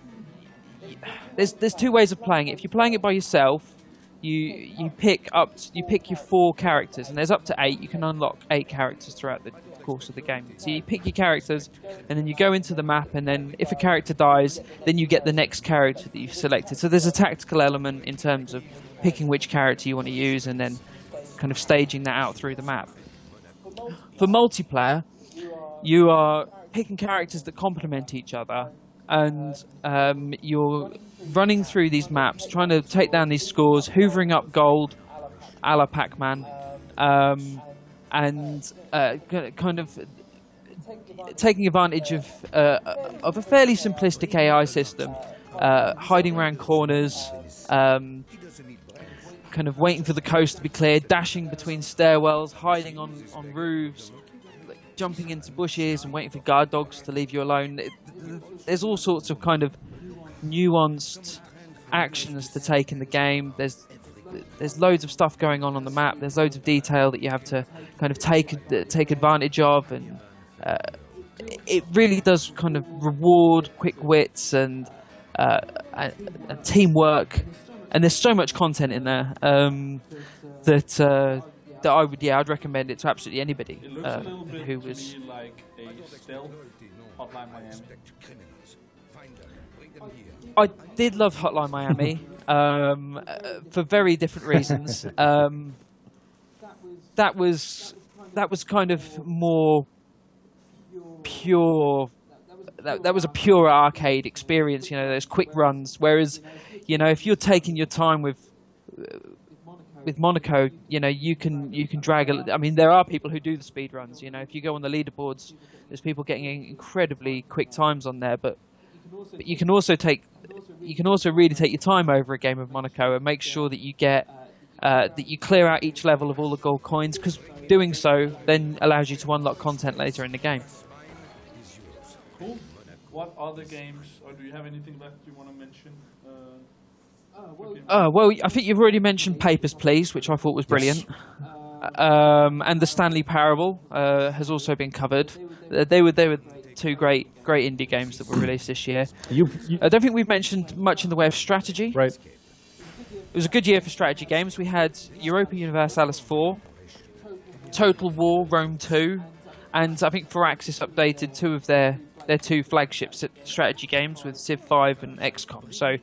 there's two ways of playing it. If you're playing it by yourself, you pick your 4 characters, and there's up to 8. You can unlock 8 characters throughout the course of the game. So you pick your characters, and then you go into the map, and then if a character dies, then you get the next character that you've selected. So there's a tactical element in terms of picking which character you want to use, and then kind of staging that out through the map. For multiplayer, you are picking characters that complement each other, and you're running through these maps, trying to take down these scores, hoovering up gold, a la Pac-Man, and kind of taking advantage of a fairly simplistic AI system, hiding around corners, kind of waiting for the coast to be cleared, dashing between stairwells, hiding on roofs, jumping into bushes and waiting for guard dogs to leave you alone. There's all sorts of kind of nuanced actions to take in the game. There's loads of stuff going on the map. There's loads of detail that you have to kind of take advantage of, and it really does kind of reward quick wits and teamwork. And there's so much content in there that I'd recommend it to absolutely anybody It looks a little bit who to was. me like a stealth Hotline Miami. I did love Hotline Miami for very different reasons. That was kind of more pure. That was a pure arcade experience, you know, those quick runs. Whereas, you know, if you're taking your time with Monaco, you know, you can drag I mean, there are people who do the speed runs. You know, if you go on the leaderboards, there's people getting incredibly quick times on there. But you can also really take your time over a game of Monaco and make sure that you get that you clear out each level of all the gold coins, because doing so then allows you to unlock content later in the game. Cool. What other games, or do you have anything left you want to mention? Well, I think you've already mentioned Papers, Please, which I thought was brilliant. And the Stanley Parable has also been covered. They were 2 great indie games that were released this year. I don't think we've mentioned much in the way of strategy. Right. It was a good year for strategy games. We had Europa Universalis 4, Total War Rome 2, and I think Firaxis updated 2 of their 2 flagship strategy games with Civ 5 and XCOM. So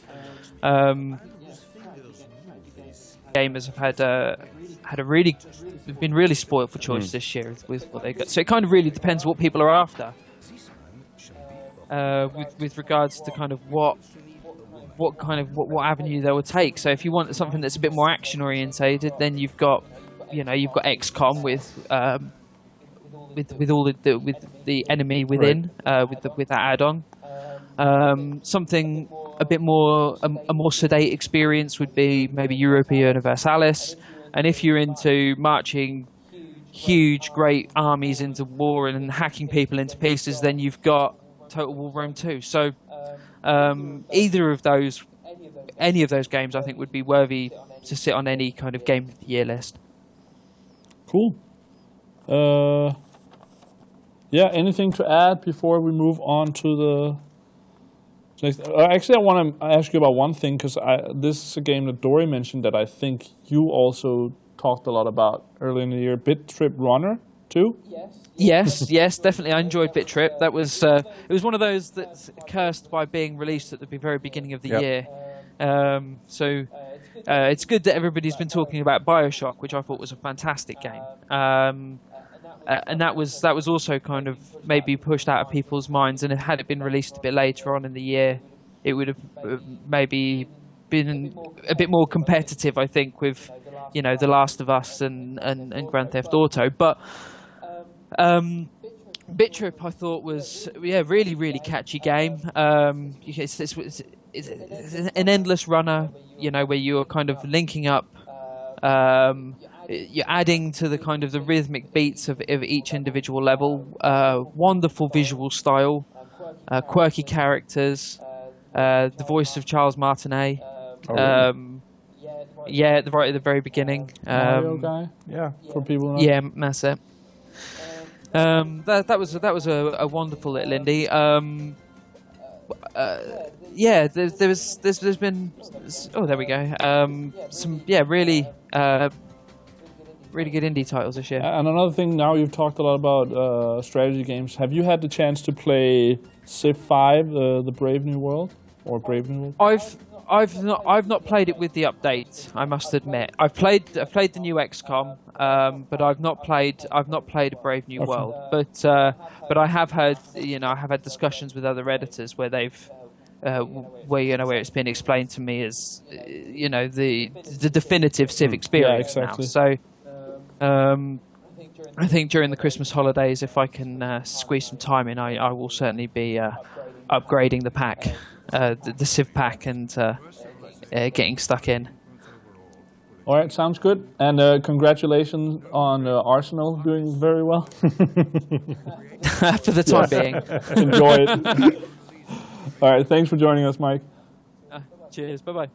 gamers have been really spoiled for choice this year with what they got. So it kind of really depends what people are after with regards to kind of what avenue they will take. So if you want something that's a bit more action orientated, then you've got XCOM with the enemy within, with that add-on. Something a bit more a more sedate experience would be maybe Europa Universalis. And if you're into marching huge, great armies into war and hacking people into pieces, then you've got Total War Rome 2. So either of those, any of those games, I think would be worthy to sit on any kind of Game of the Year list. Cool. Yeah, anything to add before we move on to the next? Actually, I want to ask you about one thing, because this is a game that Dory mentioned that I think you also talked a lot about earlier in the year, Bit Trip Runner 2? Yes, definitely. I enjoyed Bit Trip. That was it was one of those that's cursed by being released at the very beginning of the year. So it's good that everybody's been talking about Bioshock, which I thought was a fantastic game. And that was also kind of maybe pushed out of people's minds, and had it been released a bit later on in the year, it would have maybe been a bit more competitive, I think, with, you know, The Last of Us and Grand Theft Auto. But Bit Trip, I thought, was really catchy game. It's an endless runner, you know, where you're kind of linking up. You're adding to the kind of the rhythmic beats of each individual level. Wonderful visual style, quirky characters, the voice of Charles Martinet. Right at the very beginning. Mario guy? Yeah, for people who know. Yeah, that's it. That was a wonderful little indie. yeah, there's been, oh, there we go. Some really really good indie titles this year. And another thing, now you've talked a lot about strategy games. Have you had the chance to play Civ 5, the Brave New World, or Brave New World? I've not played it with the update, I must admit. I've played the new XCOM, but I've not played a Brave New World. But I have heard, I have had discussions with other editors where they've where it's been explained to me as the definitive Civ experience now. So I think during the Christmas holidays, if I can squeeze some time in, I will certainly be upgrading the pack. The Civ pack and getting stuck in. All right, sounds good. And congratulations on Arsenal doing very well. For the time being. Enjoy it. All right, thanks for joining us, Mike. Cheers, bye-bye.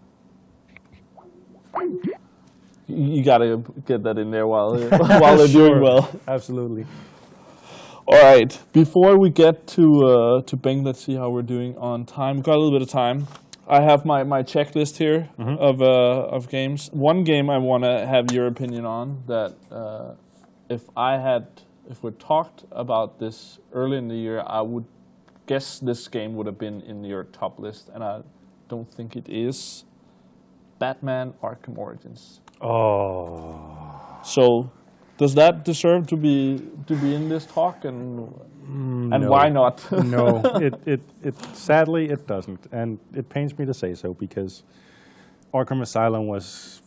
You got to get that in there while they're doing well. Absolutely. All right, before we get to Bengt, let's see how we're doing on time. We've got a little bit of time. I have my checklist here of games. One game I want to have your opinion on that if we talked about this early in the year, I would guess this game would have been in your top list, and I don't think it is. Batman Arkham Origins. Oh. So, does that deserve to be in this talk, and no. why not? No, it sadly it doesn't, and it pains me to say so because Arkham Asylum was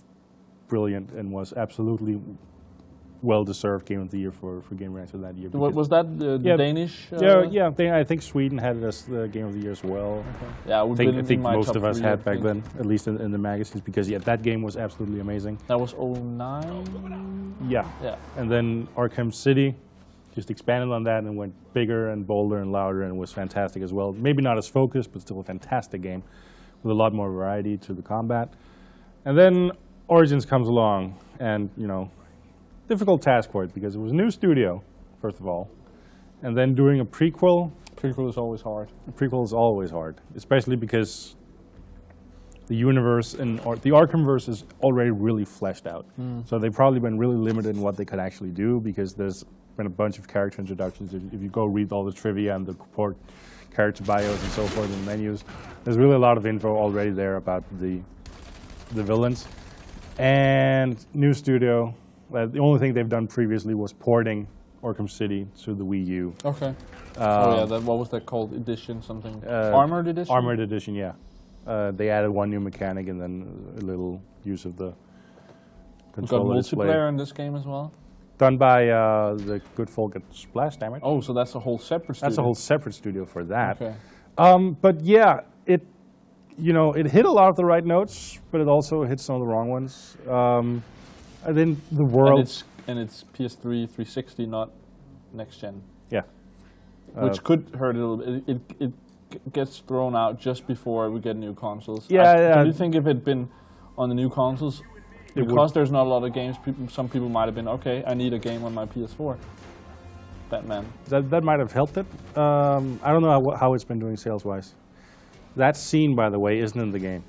brilliant and was absolutely well-deserved Game of the Year for Gamereactor that year. Was that the Danish? I think Sweden had it as the Game of the Year as well. Okay. Yeah, I think most of us had back then, at least in the magazines, because that game was absolutely amazing. That was 2009? Yeah. And then Arkham City just expanded on that and went bigger and bolder and louder and was fantastic as well. Maybe not as focused, but still a fantastic game with a lot more variety to the combat. And then Origins comes along and, difficult task for it because it was a new studio, first of all. And then doing a prequel. Prequel is always hard. A prequel is always hard, especially because the universe and the Arkhamverse is already really fleshed out. So they've probably been really limited in what they could actually do because there's been a bunch of character introductions. If you go read all the trivia and the character bios and so forth and menus, there's really a lot of info already there about the villains. And new studio. The only thing they've done previously was porting Arkham City to the Wii U. Okay. What was that called? Edition something? Armored Edition? Armored Edition, yeah. They added one new mechanic and then a little use of the controller display. Got multiplayer in this game as well? Done by the good folk at Splash Damage. Oh, so that's a whole separate studio. That's a whole separate studio for that. Okay. But yeah, it hit a lot of the right notes, but it also hit some of the wrong ones. And then the world... And it's PS3, 360, not next gen. Yeah. Which could hurt a little bit. It gets thrown out just before we get new consoles. Do you think if it had been on the new consoles, because there's not a lot of games, some people might have been, okay, I need a game on my PS4. Batman. That might have helped it. I don't know how it's been doing sales-wise. That scene, by the way, isn't in the game.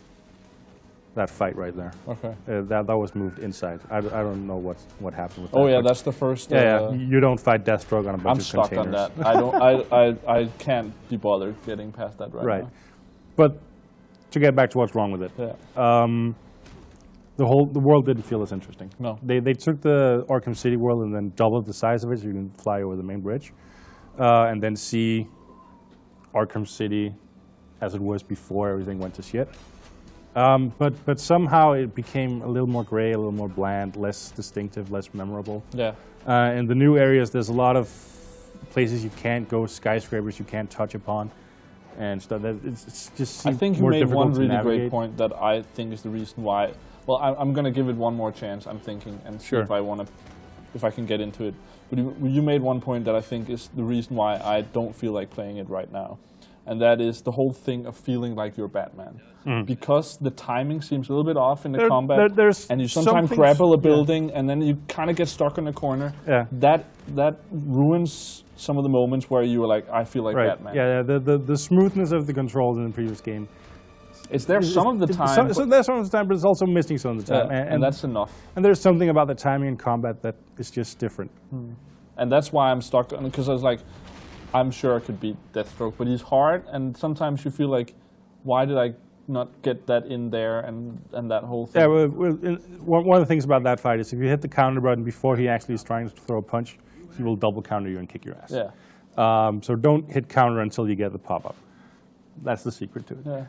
That fight right there. Okay. That was moved inside. I don't know what happened with that. Oh yeah, that's the first. You don't fight Deathstroke on a bunch of containers. I'm stuck on that. I can't be bothered getting past that right now. But to get back to what's wrong with it, the world didn't feel as interesting. No. They took the Arkham City world and then doubled the size of it, so you can fly over the main bridge, and then see Arkham City as it was before everything went to shit. But somehow it became a little more gray, a little more bland, less distinctive, less memorable. Yeah. In the new areas, there's a lot of places you can't go, skyscrapers you can't touch upon, and stuff. It's just. I think you made one really great point that I think is the reason why. Well, I'm going to give it one more chance. I'm thinking and see if I can get into it. But you made one point that I think is the reason why I don't feel like playing it right now. and that is the whole thing of feeling like you're Batman. Because the timing seems a little bit off in the combat, and you sometimes grapple a building, and then you kind of get stuck in a corner. Yeah. That ruins some of the moments where you were like, I feel like Batman. Yeah, the smoothness of the controls in the previous game. It's there some of the time. So there's some of the time, but it's also missing some of the time. And that's enough. And there's something about the timing in combat that is just different. And that's why I'm stuck, because I was like, I'm sure I could beat Deathstroke, but he's hard, and sometimes you feel like, why did I not get that in there and that whole thing? Yeah, one of the things about that fight is if you hit the counter button before he actually is trying to throw a punch, he will double counter you and kick your ass. Yeah. So don't hit counter until you get the pop-up. That's the secret to it. Yeah.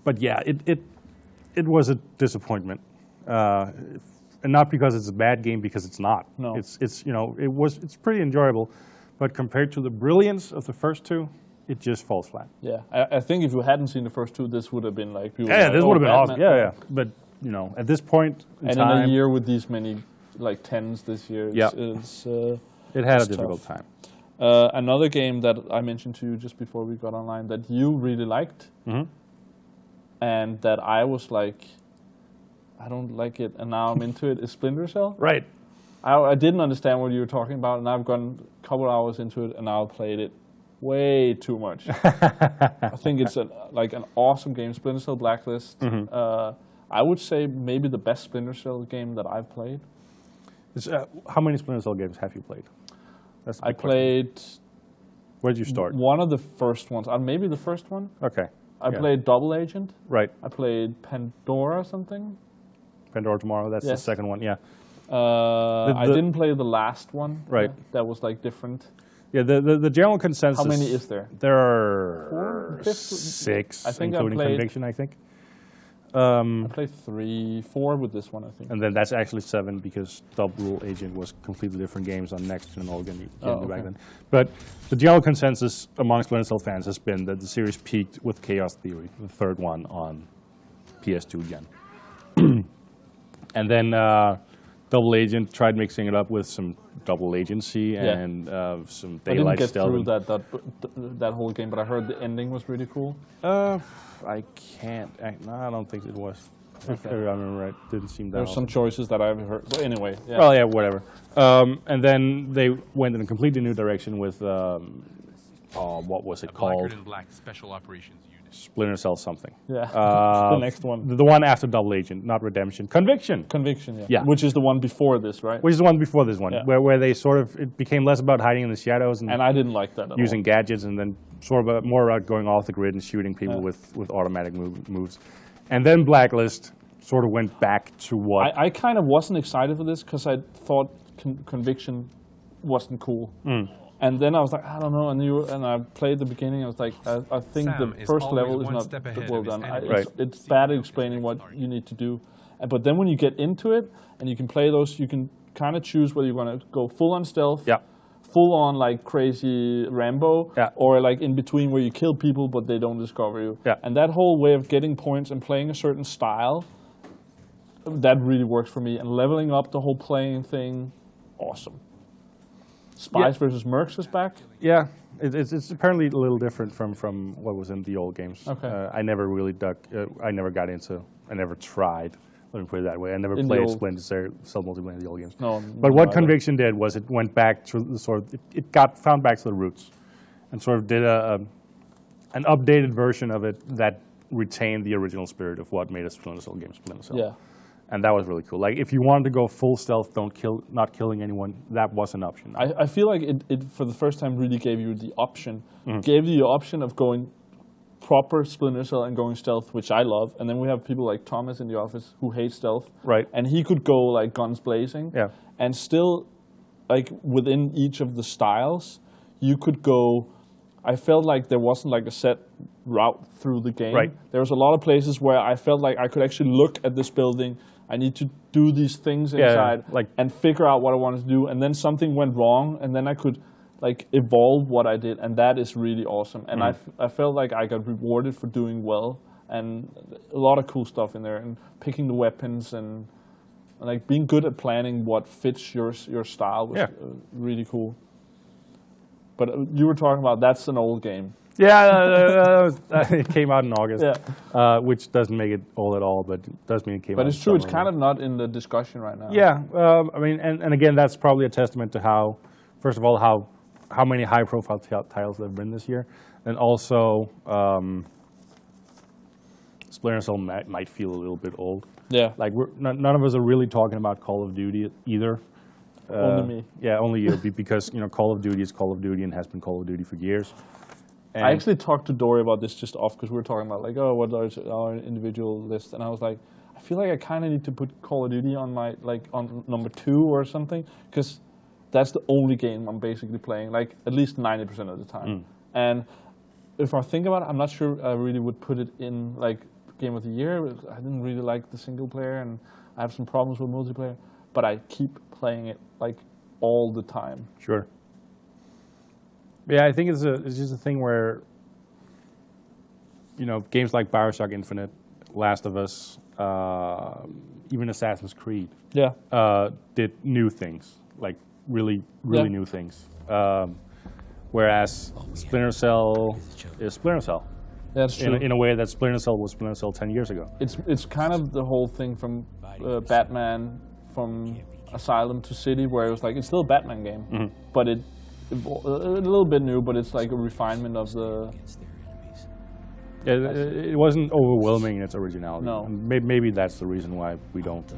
But yeah, it was a disappointment. And not because it's a bad game, because it's not. No. It's pretty enjoyable, but compared to the brilliance of the first two, it just falls flat. Yeah, I think if you hadn't seen the first two, this would have been like... This would have been awesome. Yeah. But, at this point in time... in a year with these many, 10s this year, it had a difficult time. Another game that I mentioned to you just before we got online that you really liked, and that I was like, I don't like it, and now I'm into it, is Splinter Cell. Right. I didn't understand what you were talking about, and I've gone a couple hours into it, and now I've played it way too much. I think it's an awesome game, Splinter Cell Blacklist. I would say maybe the best Splinter Cell game that I've played. How many Splinter Cell games have you played? I played... Where did you start? One of the first ones, maybe the first one. Okay. I played Double Agent. Right. I played Pandora something. Pandora Tomorrow, that's the second one, yeah. I didn't play the last one. Right. That was different. Yeah, the general consensus... How many is there? There are 6, I think including Conviction, I think. I played 3, 4 with this one, I think. And then that's actually 7 because Double Agent was completely different games on Next and all back then. But the general consensus among Splinter Cell fans has been that the series peaked with Chaos Theory, the third one on PS2 gen. And then Double Agent tried mixing it up with some double agency and some daylight stealth. I didn't get through that whole game, but I heard the ending was really cool. I can't. No, I don't think it was. If I remember right, didn't seem that. There's some choices that I've heard. But anyway. Yeah. Well, yeah, whatever. And then they went in a completely new direction with what was it called? Black and Black Special Operations Unit. Splinter Cell something. Yeah. The next one. The one after Double Agent, not Redemption. Conviction. Conviction. Yeah. Which is the one before this, right? Which is the one before this one, where they it became less about hiding in the shadows and I didn't like that at all. Using gadgets, and then sort of more about going off the grid and shooting people with automatic moves. And then Blacklist sort of went back to what... I kind of wasn't excited for this because I thought Conviction wasn't cool. And then I was like, I don't know, and I played the beginning, I was like, I think the first level is not well done. It's bad at explaining what you need to do. But then when you get into it, and you can play those, you can kind of choose whether you want to go full on stealth, full on crazy Rambo, or in between where you kill people but they don't discover you. And that whole way of getting points and playing a certain style, that really works for me. And leveling up the whole playing thing, awesome. Spies versus Mercs is back? Yeah, it's apparently a little different from what was in the old games. Okay. I never really I never tried, let me put it that way. I never played Splinter Cell multiplayer in the old games. No, but what Conviction did was it went back to the it found back to the roots and sort of did an updated version of it that retained the original spirit of what made a Splinter Cell game Splinter Cell. Yeah. And that was really cool. If you wanted to go full stealth, not killing anyone, that was an option. I feel like it for the first time really gave you the option. Gave you the option of going proper Splinter Cell and going stealth, which I love. And then we have people like Thomas in the office who hate stealth. Right. And he could go guns blazing. Yeah. And still, within each of the styles, you could go... I felt like there wasn't a set route through the game. Right. There was a lot of places where I felt like I could actually look at this building. I need to do these things inside and figure out what I wanted to do. And then something went wrong, and then I could evolve what I did, and that is really awesome. And I felt like I got rewarded for doing well, and a lot of cool stuff in there, and picking the weapons, and being good at planning what fits your style was really cool. But you were talking about that's an old game. Yeah, it came out in August, which doesn't make it old at all, but it does mean it came out. But it's true, it's kind of not in the discussion right now. Yeah, I mean, and again, that's probably a testament to how, first of all, how many high-profile titles there have been this year, and also Splinter Cell might feel a little bit old. Yeah. Like none of us are really talking about Call of Duty either. Only me. Yeah, only you, because Call of Duty is Call of Duty and has been Call of Duty for years. And I actually talked to Dory about this just off because we were talking about like, oh, what are our individual list, and I was like, I feel like I kind of need to put Call of Duty on my on number 2 or something, because that's the only game I'm basically playing like at least 90% of the time. And if I think about it, I'm not sure I really would put it in like Game of the Year. I didn't really like the single player, and I have some problems with multiplayer, but I keep playing it like all the time. Sure. Yeah, I think it's just a thing where, games like Bioshock Infinite, Last of Us, even Assassin's Creed, did new things, like really new things. Whereas Splinter Cell is Splinter Cell. That's true. In a way that Splinter Cell was Splinter Cell 10 years ago. It's kind of the whole thing from Batman, from Asylum to City, where it was like, it's still a Batman game, but a little bit new, but it's like a refinement of the... It wasn't overwhelming in its originality. No. And maybe that's the reason why we don't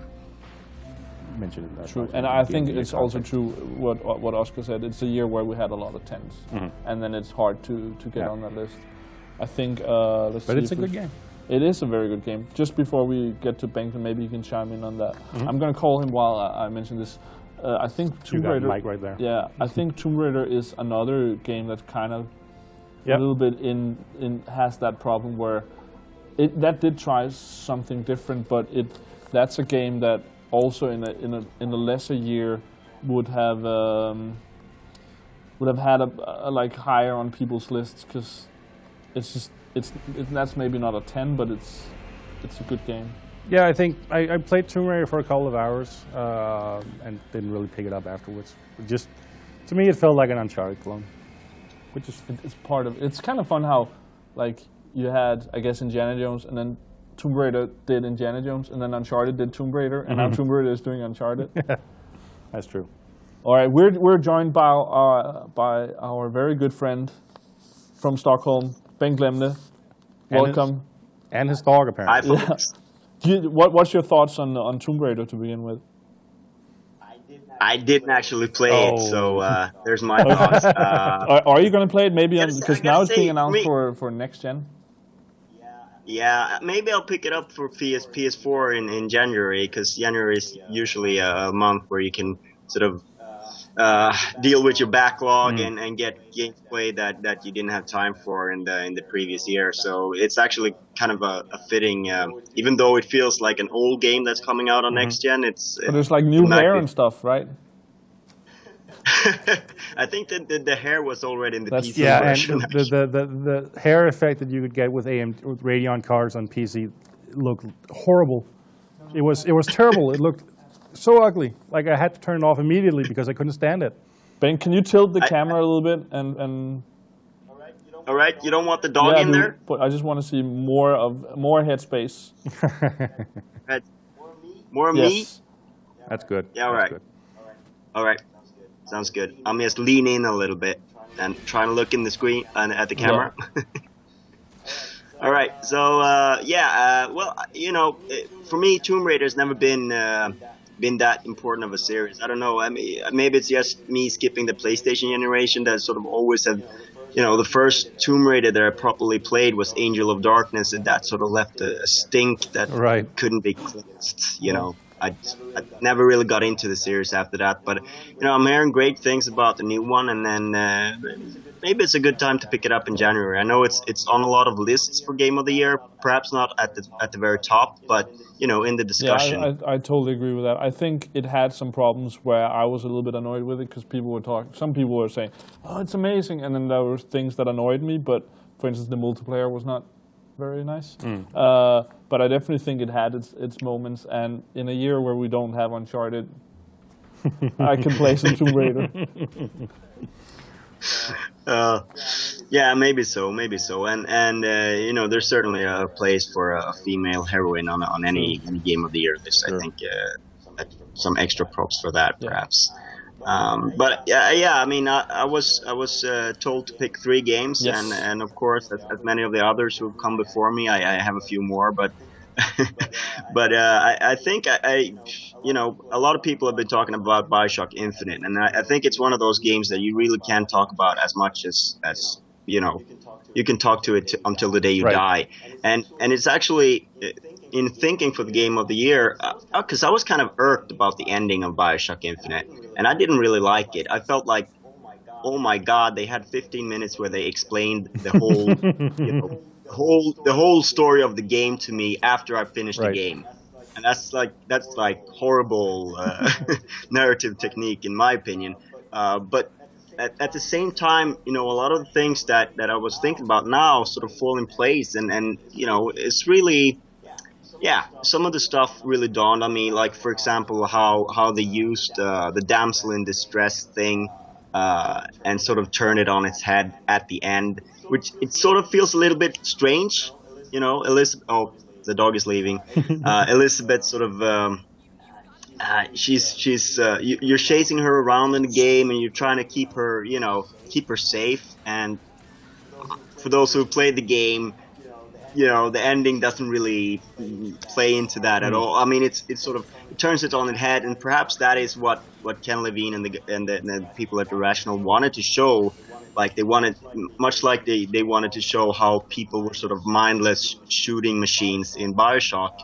mention it that True, much. and I think it's also true what Oskar said. It's a year where we had a lot of 10s, and then it's hard to get on that list. I think, but it's a good game. It is a very good game. Just before we get to Bengt, maybe you can chime in on that. I'm going to call him while I mention this. I think Tomb Raider. You got Mike right there. Yeah, I think Tomb Raider is another game that kind of a little bit has that problem where that did try something different, but that's a game that also in a lesser year would have had a like higher on people's lists, because that's maybe not a 10, but it's a good game. Yeah, I think I played Tomb Raider for a couple of hours and didn't really pick it up afterwards. Just to me, it felt like an Uncharted clone, which is it's part of. It's kind of fun how like you had, I guess, Indiana Jones, and then Tomb Raider did Indiana Jones, and then Uncharted did Tomb Raider, and now Tomb Raider is doing Uncharted. That's true. All right, we're joined by our very good friend from Stockholm, Bengt Lemne. Welcome. And his dog, apparently. Hi, folks. What's your thoughts on Tomb Raider to begin with? I didn't actually play it, so there's my thoughts. Are you going to play it? Maybe because now it's being announced for next gen. Yeah, maybe I'll pick it up for PS4 in January, because January is usually a month where you can sort of deal with your backlog and get gameplay that you didn't have time for in the previous year. So it's actually kind of a fitting, even though it feels like an old game that's coming out on next gen. But there's like new hair and stuff, right? I think that the hair was already in the PC version. Yeah, and the hair effect that you could get with Radeon cards on PC looked horrible. It was terrible. It looked so ugly. Like I had to turn it off immediately because I couldn't stand it. Ben, can you tilt the camera a little bit and? All right, you don't want the dog in there. But I just want to see more headspace. More of me. That's good. Yeah, all right. All right, sounds good. I'm just lean in a little bit and trying to look in the screen and at the camera. Yeah. All right, so well, for me, Tomb Raider's never been that important of a series. I don't know. I mean, maybe it's just me skipping the PlayStation generation that sort of always have, the first Tomb Raider that I properly played was Angel of Darkness, and that sort of left a stink that couldn't be cleansed. I never really got into the series after that, but I'm hearing great things about the new one, and then maybe it's a good time to pick it up in January. I know it's on a lot of lists for Game of the Year, perhaps not at the very top, but in the discussion. Yeah, I totally agree with that. I think it had some problems where I was a little bit annoyed with it because some people were saying, "Oh, it's amazing," and then there were things that annoyed me. But for instance, the multiplayer was not very nice. But I definitely think it had its moments, and in a year where we don't have Uncharted, I can play some Tomb Raider. That's true. All right, we're joined by our very good friend from Stockholm, Bengt Lemne. Welcome. And his dog, apparently. Yeah. Do you, what's your thoughts on Tomb Raider to begin with? I Yeah, maybe so, and you know, there's certainly a place for a female heroine on any game of the year list. I think some extra props for that, perhaps. But yeah, I mean, I was told to pick 3 games, and of course, as many of the others who've come before me, I have a few more, but but I think you know, a lot of people have been talking about Bioshock Infinite, and I think it's one of those games that you really can't talk about as much as you know, you can talk to it until the day you die, and it's actually, in thinking for the game of the year, because I was kind of irked about the ending of Bioshock Infinite, and I didn't really like it. I felt like, oh my god, they had 15 minutes where they explained the whole, you know, the whole story of the game to me after I finished the game, and that's like horrible narrative technique in my opinion. But at the same time, you know, a lot of the things that I was thinking about now sort of fall in place, and you know, it's really, yeah, some of the stuff really dawned on me, like for example how they used the damsel in distress thing and sort of turn it on its head at the end, which it sort of feels a little bit strange, you know. Elizabeth, oh, the dog is leaving. Elizabeth sort of you're chasing her around in the game, and you're trying to keep her, you know, keep her safe. And for those who played the game, you know, the ending doesn't really play into that at all. I mean, it sort of turns it on its head, and perhaps that is what Ken Levine and the people at Irrational wanted to show. Like they wanted, much like they wanted to show how people were sort of mindless shooting machines in Bioshock.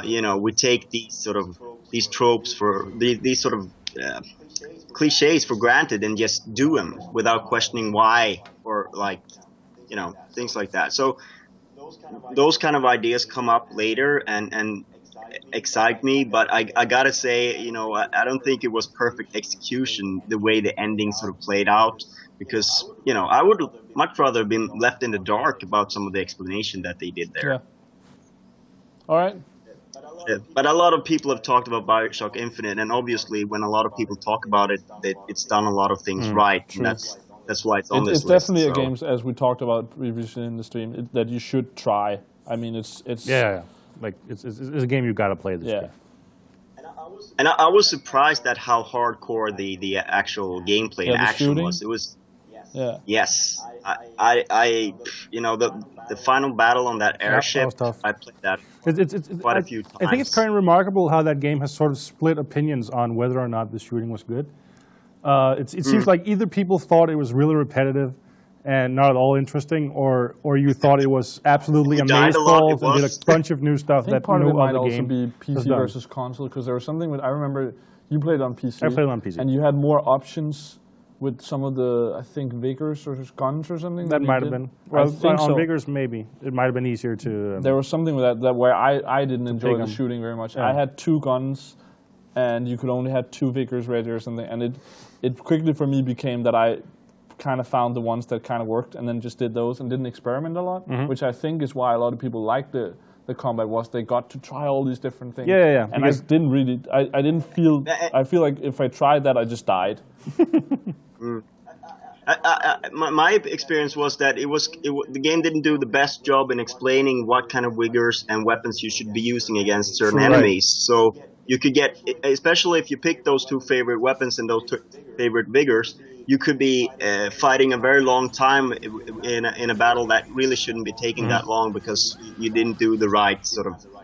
You know, we take these tropes for these sort of cliches for granted and just do them without questioning why, or like, you know, things like that. So those kind of ideas come up later and excite me, but I gotta say, you know, I don't think it was perfect execution the way the ending sort of played out, because, you know, I would much rather have been left in the dark about some of the explanation that they did there. Yeah. All right. Yeah, but a lot of people have talked about Bioshock Infinite, and obviously when a lot of people talk about it, it's done a lot of things right. And that's why it's on this list. It's definitely a game, as we talked about previously in the stream, that you should try. I mean, it's like it's a game you got to play this year. And I was surprised at how hardcore the actual gameplay and action shooting was. It was yes. I you know, the final battle on that airship, I played that quite a few times. I think it's kind of remarkable how that game has sort of split opinions on whether or not the shooting was good. It seems like either people thought it was really repetitive and not at all interesting, or you thought it was absolutely amazeballs and did a bunch of new stuff that part no of it might other also game be PC versus console, because there was something with, I remember you played on PC. I played on PC. And you had more options with some of the, I think, Vigors or guns or something. That might have been. Well, on Vigors, maybe. It might have been easier to... there was something with that where I didn't enjoy the shooting very much. I had 2 guns, and you could only have 2 Vigors ready or something, and it quickly for me became that I kind of found the ones that kind of worked and then just did those and didn't experiment a lot, which I think is why a lot of people liked the combat, was they got to try all these different things. Yeah. And I didn't really, I didn't feel, I feel like if I tried that, I just died. My experience was that the game didn't do the best job in explaining what kind of vigors and weapons you should be using against certain enemies. So you could get, especially if you pick those 2 favorite weapons and those 2 favorite vigors, you could be fighting a very long time in a battle that really shouldn't be taking that long, because you didn't do the right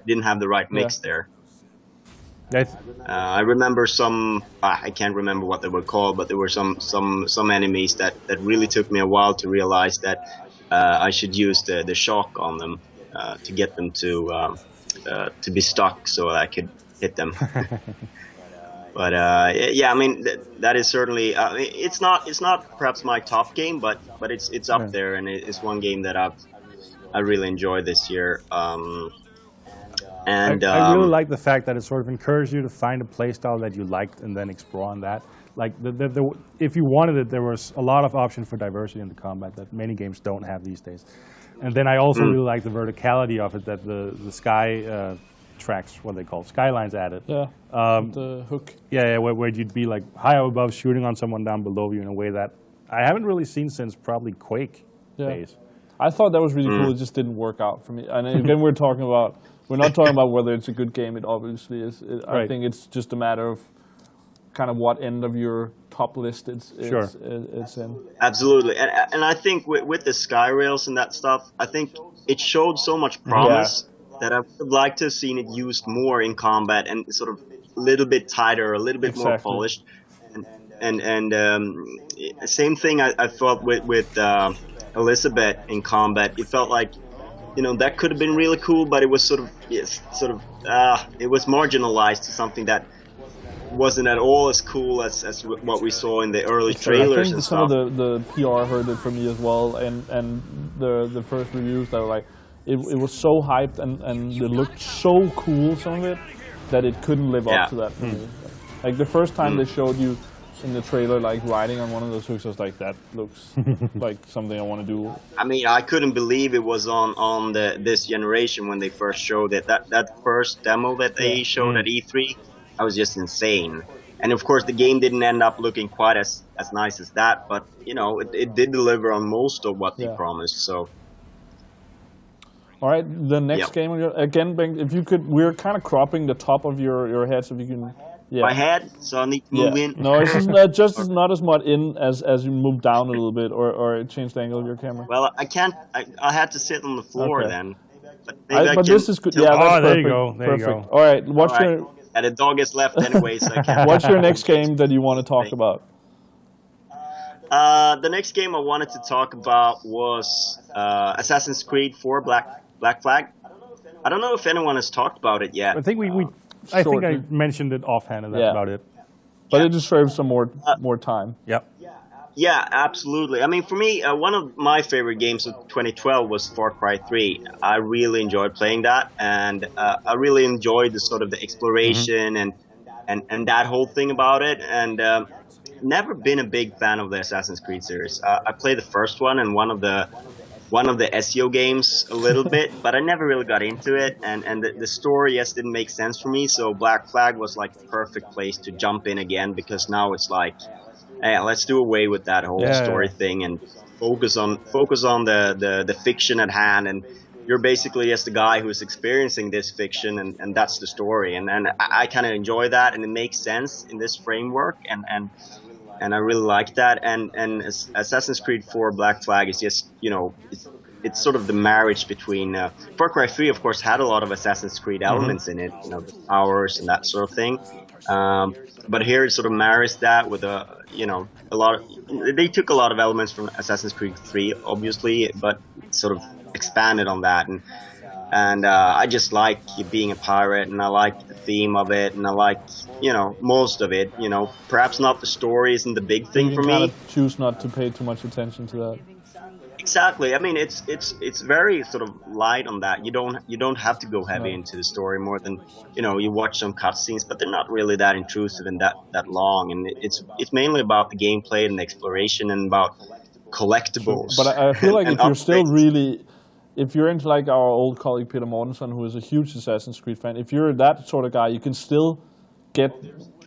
didn't have the right mix there. I remember some, I can't remember what they were called, but there were some enemies that really took me a while to realize that I should use the shock on them to get them to be stuck so I could hit them. But yeah, I mean that is certainly it's not perhaps my top game, but it's up there, and it's one game that I really enjoyed this year. And I really like the fact that it sort of encouraged you to find a playstyle that you liked and then explore on that. Like if you wanted it, there was a lot of option for diversity in the combat that many games don't have these days. And then I also really like the verticality of it, that the sky tracks, what they call skylines added. Yeah. The hook. Yeah, where you'd be like high above shooting on someone down below you in a way that I haven't really seen since probably Quake days. I thought that was really cool. It just didn't work out for me. And again, we're not talking about whether it's a good game. It obviously is. I think it's just a matter of kind of what end of your top list it's in. Absolutely, and I think with the sky rails and that stuff, I think it showed so much promise that I would like to have seen it used more in combat and sort of a little bit tighter, a little bit more polished. And same thing I felt with Elizabeth in combat. It felt like, you know, that could have been really cool, but it was sort of it was marginalized to something that wasn't at all as cool as what we saw in the early trailers. I think some of the PR heard it from me as well, and the first reviews, they were like, it was so hyped and it looked so cool, some of it, that it couldn't live up to that for me. Like the first time they showed you in the trailer, like riding on one of those hooks, I was like, that looks like something I want to do. I mean, I couldn't believe it was on this generation when they first showed it. That first demo that they showed at E3, I was just insane. And of course, the game didn't end up looking quite as nice as that, but you know, it did deliver on most of what they promised. So. All right, the next game again, Bengt, if you could, we're kind of cropping the top of your head, so if you can. My head, so I need to move in. No, it's just not as much in as you move down a little bit, or change the angle of your camera. Well, I can't. I had to sit on the floor then. But this is good. Yeah, that's there you go. There you go. All right, what's your? And the dog is left anyway, so I can't. What's your next game that you want to talk about? The next game I wanted to talk about was Assassin's Creed 4 Black Flag. I don't know if anyone has talked about it yet. I think I think I mentioned it offhand, and that's about it. But it deserves some more time. Yep. Yeah, absolutely. I mean, for me, one of my favorite games of 2012 was Far Cry 3. I really enjoyed playing that, and I really enjoyed the sort of the exploration and that whole thing about it. And never been a big fan of the Assassin's Creed series. I played the first one and one of the SEO games a little bit, but I never really got into it, and the story didn't make sense for me, so Black Flag was like the perfect place to jump in again, because now it's like, hey, let's do away with that whole story thing and focus on the fiction at hand, and you're basically just the guy who's experiencing this fiction, and that's the story, and I kind of enjoy that, and it makes sense in this framework, and I really like that. And Assassin's Creed 4 Black Flag is just, you know, it's sort of the marriage between Far Cry 3, of course, had a lot of Assassin's Creed elements in it, you know, the powers and that sort of thing. But here it sort of marries that with they took a lot of elements from Assassin's Creed 3, obviously, but sort of expanded on that. And I just like being a pirate, and I like the theme of it, and I like, you know, most of it. You know, perhaps not the story isn't the big thing for me. Kind of choose not to pay too much attention to that. Exactly. I mean, it's very sort of light on that. You don't have to go heavy into the story more than, you know, you watch some cutscenes, but they're not really that intrusive and that long. And it's mainly about the gameplay and the exploration and about collectibles. But I feel like if you're still really, if you're into like our old colleague Peter Mortensen, who is a huge Assassin's Creed fan, if you're that sort of guy, you can still get.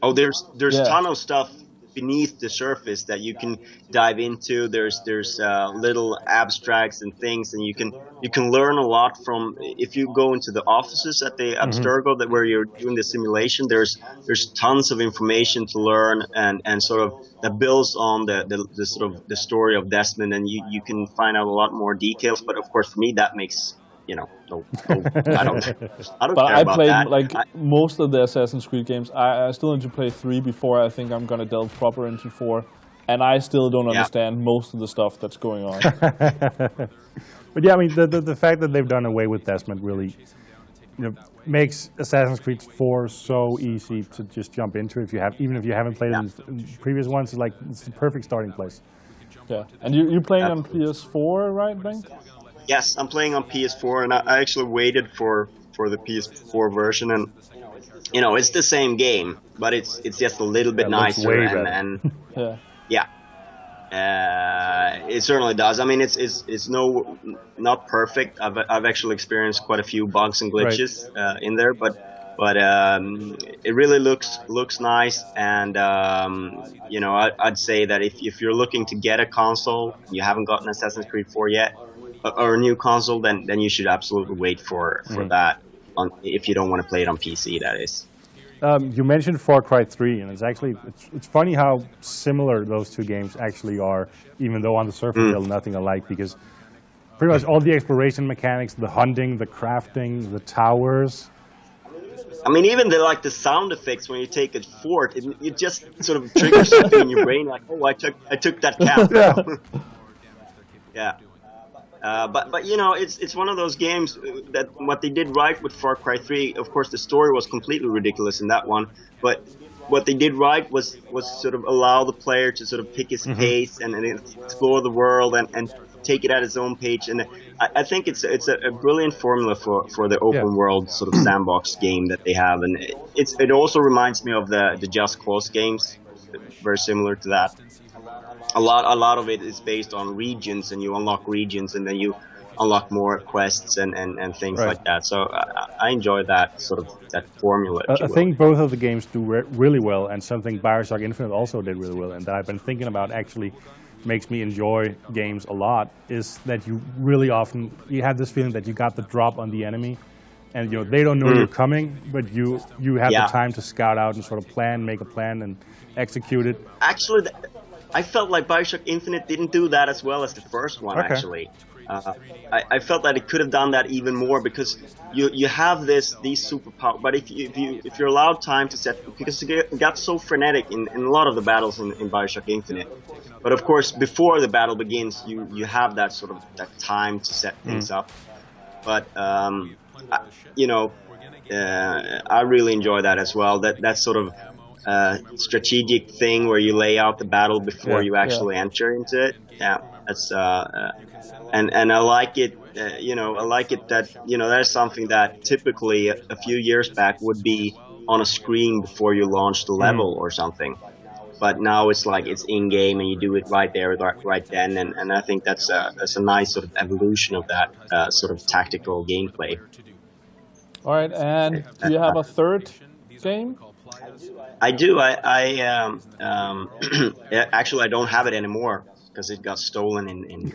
Oh, there's a ton of stuff beneath the surface that you can dive into. There's little abstracts and things, and you can learn a lot from. If you go into the offices at the Abstergo, that where you're doing the simulation, there's tons of information to learn, and sort of that builds on the sort of the story of Desmond, and you can find out a lot more details. But of course, for me, that makes, you know, I don't care about played that. Most of the Assassin's Creed games. I still need to play 3 before I think I'm gonna delve proper into 4, and I still don't understand most of the stuff that's going on. But yeah, I mean, the fact that they've done away with Desmond really, you know, makes Assassin's Creed 4 so easy to just jump into even if you haven't played it in the previous ones. It's the perfect starting place. Yeah, and you're playing on PS4, right, Bengt? Yes, I'm playing on PS4, and I actually waited for the PS4 version, and you know, it's the same game, but it's just a little bit nicer, and it certainly does. I mean, it's not perfect. I've actually experienced quite a few bugs and glitches in there, but but it really looks nice. And you know, I'd say that if you're looking to get a console, you haven't gotten Assassin's Creed 4 yet, or a new console, then you should absolutely wait for that. If you don't want to play it on PC, that is. You mentioned Far Cry 3, and it's funny how similar those two games actually are, even though on the surface they're nothing alike, because pretty much all the exploration mechanics, the hunting, the crafting, the towers. I mean, even the sound effects when you take a fort, it just sort of triggers something in your brain, like, oh, I took that cap. Yeah. But you know, it's one of those games that what they did right with Far Cry 3. Of course, the story was completely ridiculous in that one, but what they did right was sort of allow the player to sort of pick his pace and explore the world and take it at his own pace. And I think it's a brilliant formula for the open world sort of sandbox game that they have, and it also reminds me of the Just Cause games, very similar to that. A lot of it is based on regions, and you unlock regions, and then you unlock more quests and things like that. So I enjoy that sort of that formula. I think both of the games do really well, and something Bioshock Infinite also did really well, and that I've been thinking about actually makes me enjoy games a lot, is that you really often you have this feeling that you got the drop on the enemy, and you know they don't know you're coming, but you have the time to scout out and sort of make a plan and execute it. Actually, I felt like Bioshock Infinite didn't do that as well as the first one. Actually, I felt that it could have done that even more, because you have these superpowers, but if you're allowed time to set, because it got so frenetic in a lot of the battles in Bioshock Infinite. But of course, before the battle begins, you have that sort of that time to set things up. But you know, I really enjoy that as well. That sort of strategic thing where you lay out the battle before you actually enter into it. Yeah, that's and I like it. You know, I like it that that is something that typically a few years back would be on a screen before you launch the level or something. But now it's like it's in game and you do it right there, right then, and I think that's a nice sort of evolution of that sort of tactical gameplay. All right, and do you have a third game? I do. Actually, I don't have it anymore because it got stolen in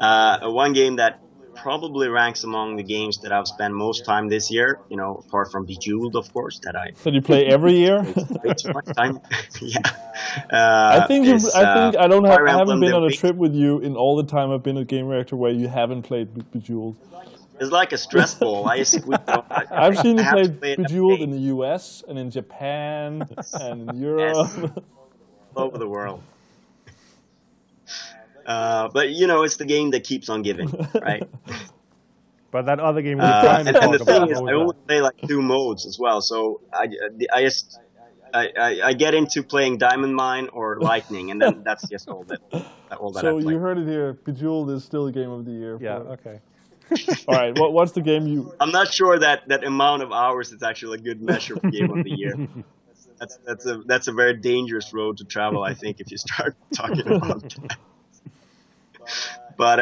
one game that probably ranks among the games that I've spent most time this year, you know, apart from Bejeweled, of course, that I... So you play every year? Time. Yeah. I haven't been on a trip with you in all the time I've been at Gamereactor where you haven't played Bejeweled. It's like a stress ball. I've seen you play Bejeweled in the US and in Japan and in Europe. Yes. All over the world. But you know, it's the game that keeps on giving, right? But that other game, and the thing is, I only play like 2 modes as well. So I get into playing Diamond Mine or Lightning, and then that's just all that I play. So you heard it here. Bejeweled is still a game of the year. Yeah. Okay. All right. What's the game you? I'm not sure that amount of hours is actually a good measure for game of the year. That's a very dangerous road to travel, I think, if you start talking about that. But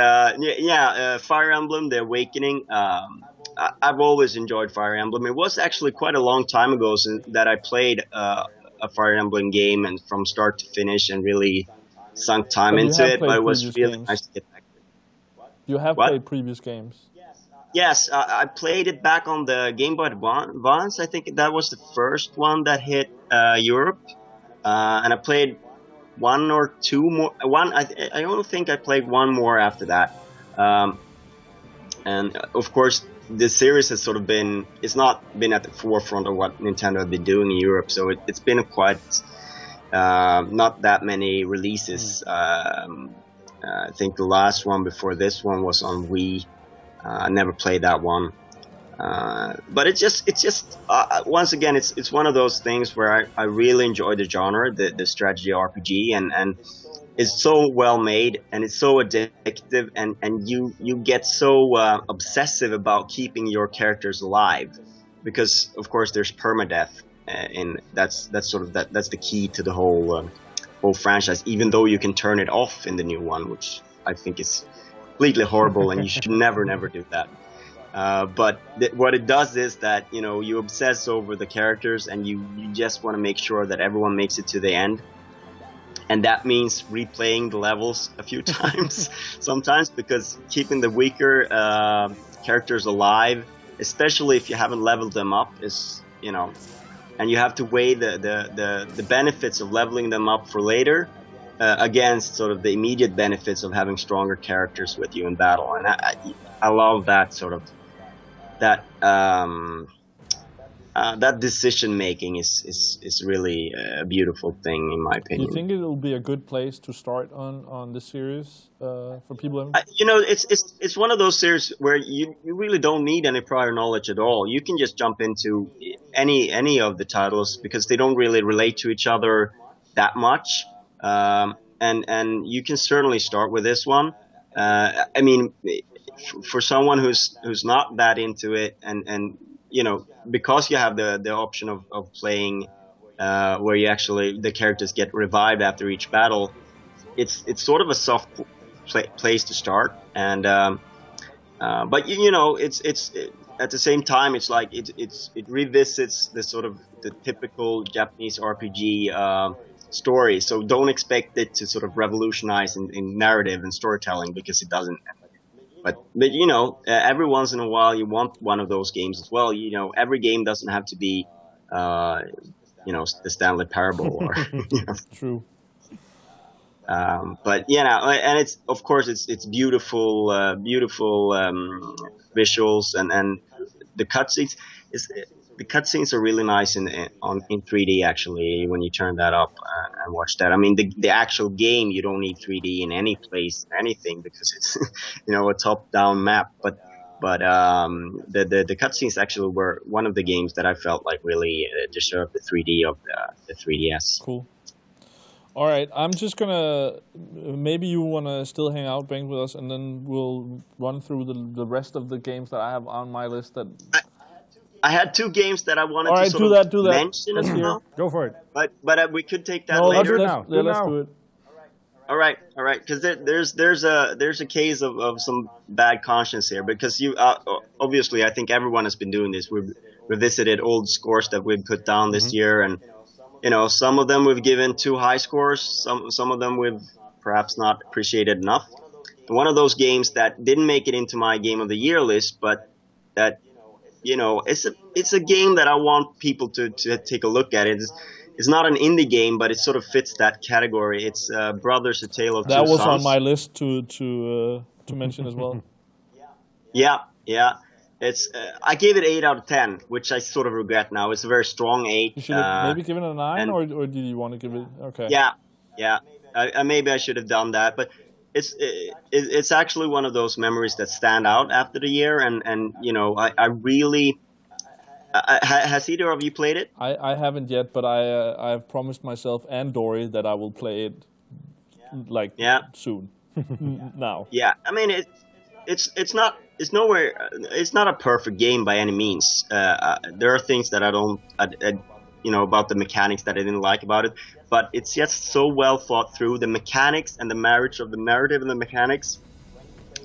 Fire Emblem: The Awakening. I've always enjoyed Fire Emblem. It was actually quite a long time ago that I played a Fire Emblem game and from start to finish and really sunk time into it. But it was really nice to get back. You have played previous games? Yes, I played it back on the Game Boy Advance. I think that was the first one that hit Europe, and I played 1 or 2 more. I don't think I played 1 more after that. And of course, the series has sort of it's not been at the forefront of what Nintendo have been doing in Europe. So it's been quite not that many releases. I think the last one before this one was on Wii. I never played that one. But it's just once again, it's one of those things where I really enjoy the genre, the strategy RPG, and it's so well made and it's so addictive, and you get so obsessive about keeping your characters alive, because of course there's permadeath, and that's the key to the whole franchise. Even though you can turn it off in the new one, which I think is completely horrible, and you should never do that. But what it does is that, you know, you obsess over the characters and you just want to make sure that everyone makes it to the end. And that means replaying the levels a few times sometimes, because keeping the weaker characters alive, especially if you haven't leveled them up, is, you know, and you have to weigh the benefits of leveling them up for later against sort of the immediate benefits of having stronger characters with you in battle. And I love that sort of that decision making is really a beautiful thing, in my Do opinion. you think it'll be a good place to start on the series for people? You know, it's one of those series where you really don't need any prior knowledge at all. You can just jump into any of the titles because they don't really relate to each other that much. And you can certainly start with this one. I mean, for someone who's not that into it, and you know, because you have the option of playing where you actually, the characters get revived after each battle, it's sort of a soft place to start. And but you know, it's at the same time, it's like it revisits the sort of the typical Japanese RPG story. So don't expect it to sort of revolutionize in narrative and storytelling, because it doesn't. But you know, every once in a while you want one of those games as well. You know, every game doesn't have to be, you know, the Stanley Parable or. You know. True. But you know, and it's, of course, it's beautiful, visuals, and the cutscenes the cutscenes are really nice in 3D actually when you turn that up and watch that. I mean, the actual game, you don't need 3D in any place, anything, because it's you know, a top-down map. But the cutscenes actually were one of the games that I felt like really deserved the 3D of the 3DS. Cool. All right, I'm just gonna. Maybe you wanna still hang out, Bengt, with us, and then we'll run through the rest of the games that I have on my list. That I had two games that I wanted to sort of mention as well. Go for it. But we could take that no, later. Let's do it. All right. Because there's a case of some bad conscience here, because you obviously, I think everyone has been doing this. We've revisited old scores that we've put down this year, and you know, some of them we've given too high scores. Some of them we've perhaps not appreciated enough. And one of those games that didn't make it into my game of the year list, but that, you know, it's a game that I want people to take a look at. It's not an indie game, but it sort of fits that category. It's Brothers: A Tale of Two Sons. That was on my list to mention as well. Yeah. It's I gave it 8 out of 10, which I sort of regret now. It's a very strong 8. You should have maybe given it a 9, or did you want to give it? Okay. Yeah. Maybe I should have done that, but it's actually one of those memories that stand out after the year, and you know, I really. Has either of you played it? I haven't yet, but I've promised myself and Dory that I will play it soon. Now. Yeah, I mean it's not a perfect game by any means. There are things that I don't you know, about the mechanics that I didn't like about it, but it's just so well thought through, the mechanics and the marriage of the narrative and the mechanics.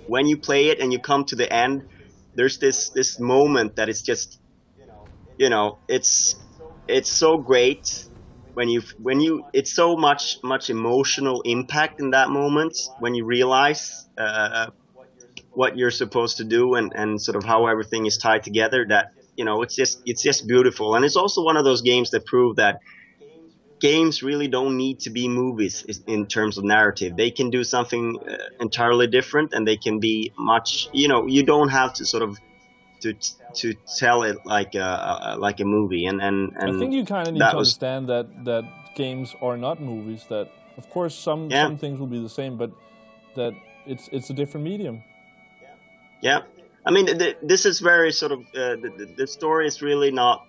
When you play it and you come to the end, there's this moment that is just, you know, it's so great when you it's so much emotional impact in that moment when you realize what you're supposed to do and sort of how everything is tied together, that, you know, it's just beautiful. And it's also one of those games that prove that games really don't need to be movies in terms of narrative. They can do something entirely different, and they can be much, you know, you don't have to sort of to tell it like a movie. And I think you kind of need to understand that games are not movies. That of course some things will be the same, but that it's a different medium. Yeah, I mean, this is very sort of the story is really not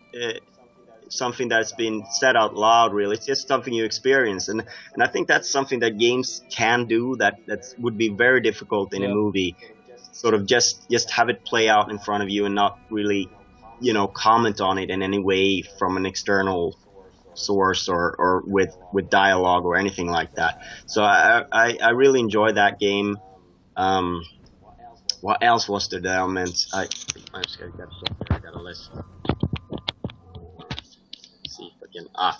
something that's been said out loud. Really, it's just something you experience, and I think that's something that games can do that would be very difficult in a movie. Sort of just have it play out in front of you and not really, you know, comment on it in any way from an external source or with dialogue or anything like that. So I really enjoy that game. What else was there that I meant? I just got a list. Let's see if I can. I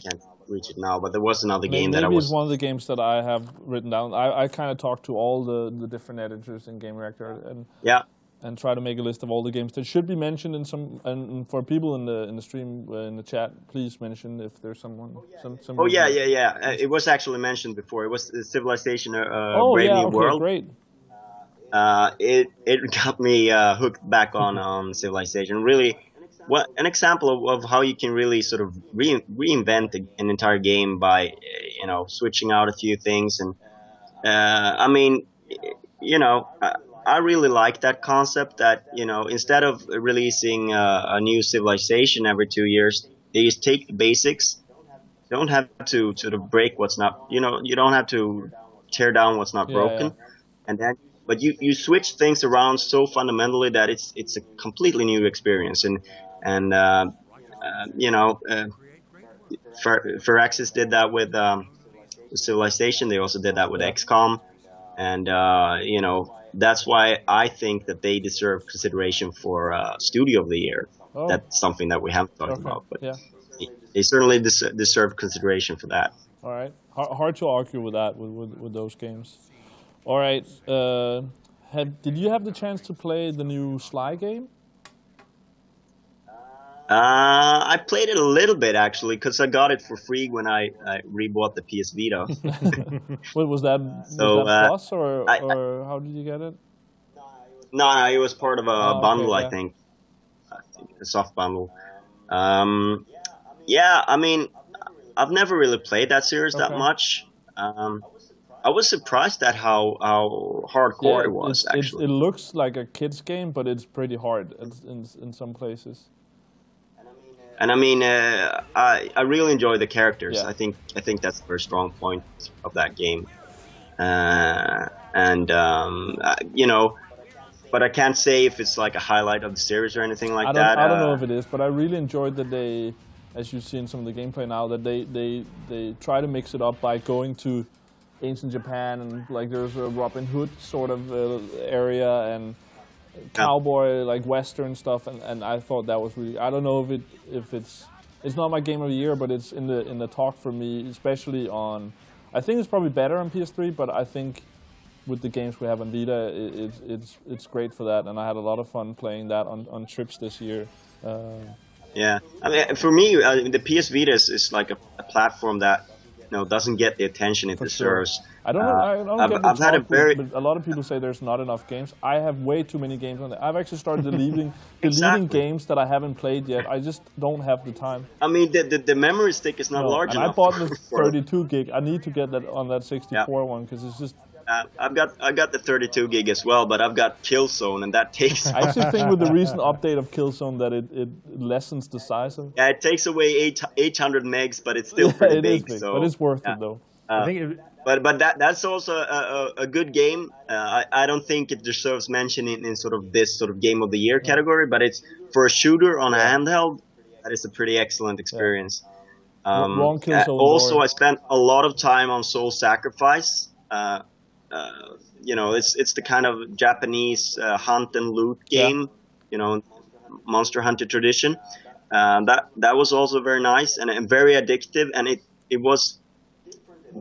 can't reach it now. But there was another game that I was. Maybe it's one of the games that I have written down. I kind of talked to all the different editors in Gamereactor and try to make a list of all the games that should be mentioned in some. And for people in the stream in the chat, please mention if there's someone. Oh yeah. It was actually mentioned before. It was Civilization, Brave New World. Great. It got me hooked back on Civilization. Really, what an example of how you can really sort of reinvent an entire game by switching out a few things. And I mean, I really like that concept that instead of releasing a new Civilization every 2 years, they just take the basics. You don't have to sort of break what's not. You don't have to tear down what's not broken, and then. But you switch things around so fundamentally that it's a completely new experience, and Firaxis did that with Civilization. They also did that with XCOM, and that's why I think that they deserve consideration for Studio of the Year. Oh. That's something that we haven't talked about, but they certainly deserve consideration for that. All right, hard to argue with that with those games. All right. Did you have the chance to play the new Sly game? I played it a little bit actually because I got it for free when I rebought the PS Vita. Wait, was that Plus or how did you get it? No, it was part of a bundle. Okay, I think a soft bundle. I mean, I've never really played that series that much. I was surprised at how hardcore it was. Actually, it looks like a kids game, but it's pretty hard in some places. And I mean, I really enjoy the characters. Yeah. I think that's a very strong point of that game. But I can't say if it's like a highlight of the series or anything like that. I don't know if it is, but I really enjoyed that they, as you see in some of the gameplay now, that they try to mix it up by going to ancient Japan, and like there's a Robin Hood sort of area and cowboy like western stuff, and I thought that was really. I don't know if it's not my game of the year, but it's in the talk for me, especially on. I think it's probably better on PS3, but I think with the games we have on Vita, it's great for that, and I had a lot of fun playing that on trips this year. Yeah, I mean, for me, the PS Vita is like a platform that doesn't get the attention it deserves. Sure. I don't get I've had but a lot of people say there's not enough games. I have way too many games on there. I've actually started deleting games that I haven't played yet. I just don't have the time. I mean, the memory stick is not large enough. I bought the 32 gig. I need to get that on that 64 one because it's just. I've got the 32 gig as well, but I've got Killzone, and that takes. I actually think with the recent update of Killzone that it lessens the size of. Yeah, it takes away 800 megs, but it's still pretty big. So, but it's worth it though. I think but that's also a good game. I don't think it deserves mention in sort of this sort of game of the year category, but it's for a shooter on a handheld. That is a pretty excellent experience. Also, I spent a lot of time on Soul Sacrifice. It's the kind of Japanese hunt and loot game, Monster Hunter tradition. That was also very nice and very addictive, and it was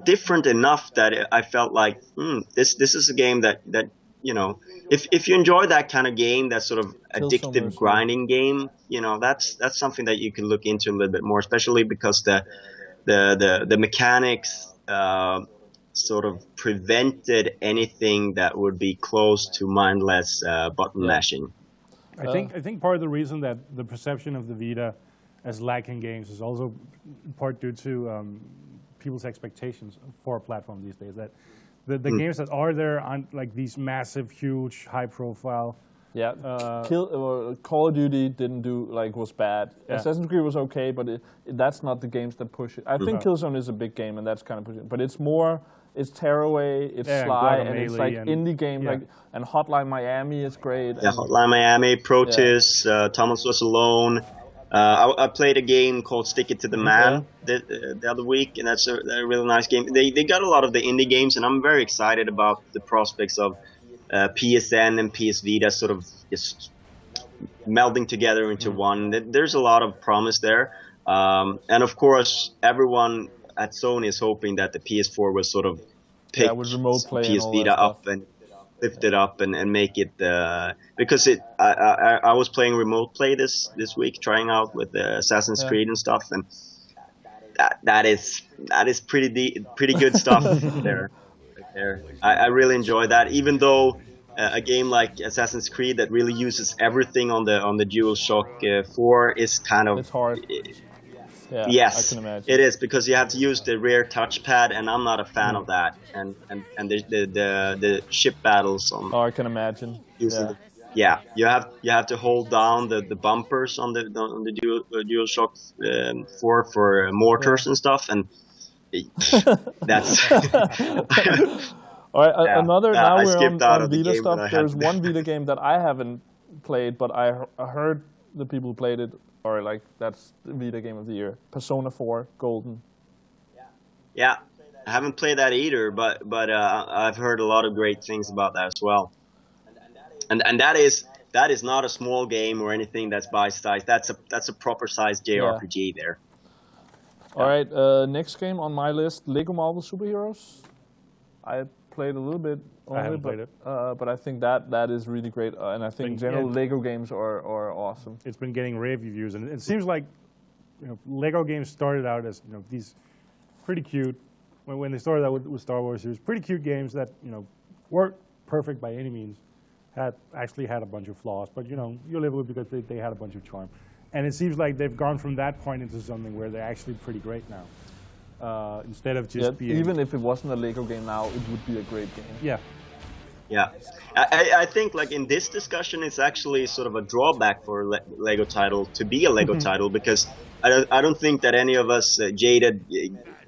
different enough that I felt like this is a game that if you enjoy that kind of game, that sort of addictive grinding game, that's something that you can look into a little bit more, especially because the mechanics sort of prevented anything that would be close to mindless button mashing. I think part of the reason that the perception of the Vita as lacking games is also part due to people's expectations for a platform these days. That the games that are there aren't like these massive, huge, high-profile. Yeah, Call of Duty was bad. Yeah. Assassin's Creed was okay, but that's not the games that push it. I think Killzone is a big game, and that's kind of pushing it. But it's more. It's Tearaway, it's Sly, and it's like indie game, and Hotline Miami is great. Yeah, Hotline Miami, Proteus, Thomas Was Alone. I played a game called Stick It to the Man the other week, and that's a really nice game. They got a lot of the indie games, and I'm very excited about the prospects of PSN and PS Vita sort of just melding together into one. There's a lot of promise there. And of course, everyone at Sony is hoping that the PS4 will sort of pick with remote play PS and Vita up and lift it up and make it because I was playing remote play this week, trying out with Assassin's Creed and stuff, and that is pretty good stuff there. I really enjoy that, even though a game like Assassin's Creed that really uses everything on the DualShock 4 is kind of... It's hard. Yeah, yes, I can imagine. it is, because you have to use the rear touchpad, and I'm not a fan of that. And the ship battles on... Oh, I can imagine. You have to hold down the bumpers on the DualShock 4 for mortars and stuff, and that's... All right, another. Now we're on Vita stuff. There's one Vita game that I haven't played, but I heard the people who played it, or like that's the Vita game of the year. Persona 4 Golden. Yeah, I haven't played that either, but I've heard a lot of great things about that as well. And that is not a small game or anything that's bite-sized. That's a proper sized JRPG there. All right, next game on my list, Lego Marvel Superheroes. I played a little bit on I haven't played it. But I think that is really great, and I think in general Lego games are awesome. It's been getting rave reviews, and it seems like Lego games started out as these pretty cute. When they started out with Star Wars series, pretty cute games that weren't perfect by any means. Actually had a bunch of flaws, but you live with it because they had a bunch of charm. And it seems like they've gone from that point into something where they're actually pretty great now. Instead of just being... Even if it wasn't a Lego game now, it would be a great game. Yeah. Yeah. I think like in this discussion, it's actually sort of a drawback for a Lego title to be a Lego title, because I don't think that any of us jaded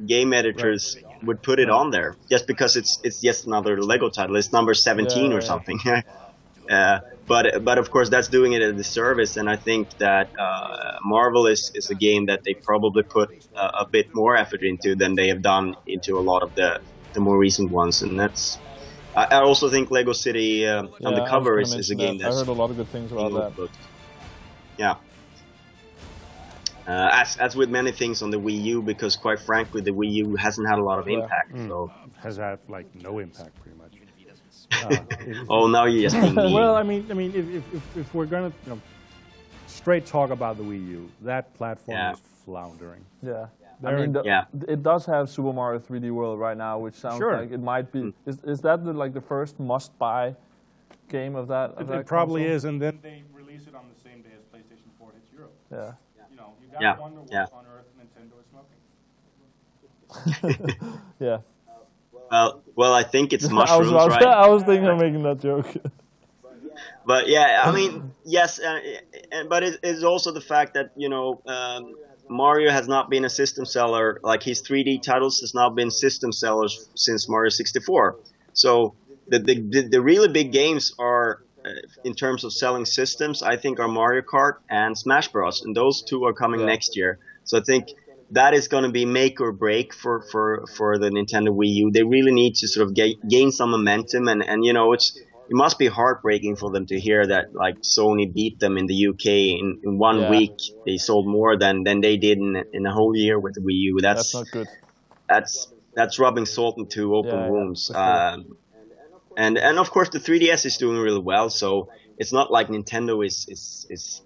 game editors would put it on there just because it's just another Lego title. It's number 17 or something. But of course that's doing it a disservice, and I think that Marvel is a game that they probably put a bit more effort into than they have done into a lot of the more recent ones, and that's... I also think Lego City on the cover is a game that's... I heard a lot of good things about that. Yeah. As with many things on the Wii U, because quite frankly the Wii U hasn't had a lot of impact. So has had like no impact pretty much. Oh, now you're just being mean. Well, I mean, if we're gonna straight talk about the Wii U, that platform is floundering. Yeah. I mean, it does have Super Mario 3D World right now, which sounds like it might be. Is that the first must-buy game of that? It probably is, and then they release it on the same day as PlayStation 4 hits Europe. Yeah. You gotta wonder what on earth Nintendo is smoking. Yeah. Well, I think it's mushrooms, right? I was thinking of making that joke. But yeah, I mean, yes, but it's also the fact that Mario has not been a system seller. Like his 3D titles has not been system sellers since Mario 64. So the really big games are, in terms of selling systems, I think are Mario Kart and Smash Bros. And those two are coming next year. So I think that is going to be make or break for the Nintendo Wii U. They really need to sort of gain some momentum, and it must be heartbreaking for them to hear that like Sony beat them in the UK in 1 week. They sold more than they did in a whole year with the Wii U. That's not good. That's rubbing salt into open wounds. Sure. And of course the 3DS is doing really well. So it's not like Nintendo is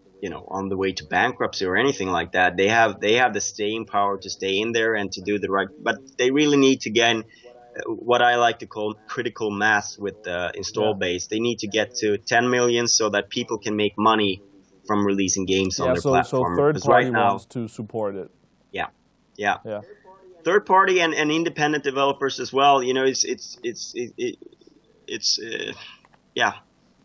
on the way to bankruptcy or anything like that. They have the staying power to stay in there and to do the right. But they really need to gain what I like to call critical mass with the install base. They need to get to 10 million so that people can make money from releasing games on their platform. So third party wants to support it. Yeah. Third party and independent developers as well. It's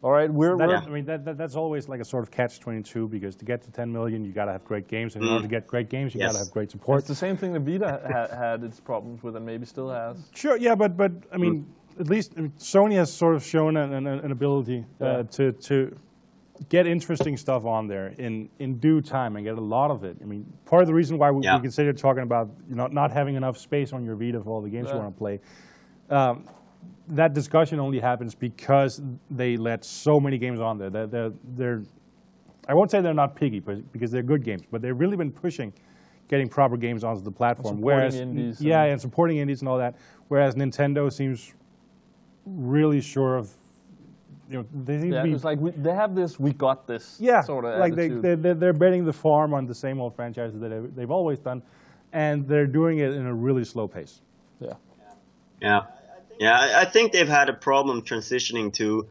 All right, I mean, that's always like a sort of catch-22, because to get to 10 million, you got to have great games, and in order to get great games, you got to have great support. It's the same thing that Vita had its problems with, and maybe still has. Sure, yeah, but I mean, at least Sony has sort of shown an ability to get interesting stuff on there in due time and get a lot of it. I mean, part of the reason why we consider talking about not having enough space on your Vita for all the games you want to play. that discussion only happens because they let so many games on there. They're I won't say they're not piggy, because they're good games, but they've really been pushing getting proper games onto the platform. Supporting indies. Yeah, and supporting indies and all that. Whereas Nintendo seems really sure of, they seem to be. It's like they have this, we got this sort of like attitude. they're betting the farm on the same old franchises that they've always done, and they're doing it in a really slow pace. Yeah, I think they've had a problem transitioning to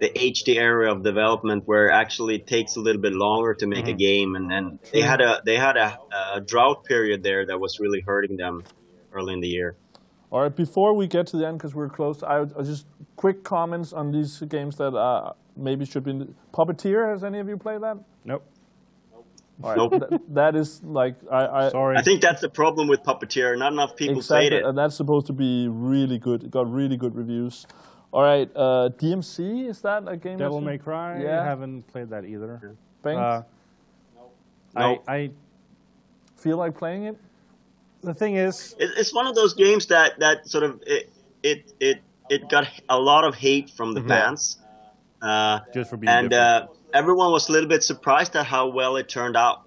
the HD area of development, where actually it takes a little bit longer to make a game, and they had a drought period there that was really hurting them early in the year. All right, before we get to the end, because we're close, I just quick comments on these games that maybe should be. Puppeteer, has any of you played that? Nope. All right. Nope. That is like Sorry. I think that's the problem with Puppeteer. Not enough people played it. And that's supposed to be really good. It got really good reviews. All right, DMC, is that a game? Devil May Cry. Yeah. I haven't played that either. Bengt? No. I feel like playing it. The thing is, it's one of those games that sort of it got a lot of hate from the fans. Just for being different. Everyone was a little bit surprised at how well it turned out.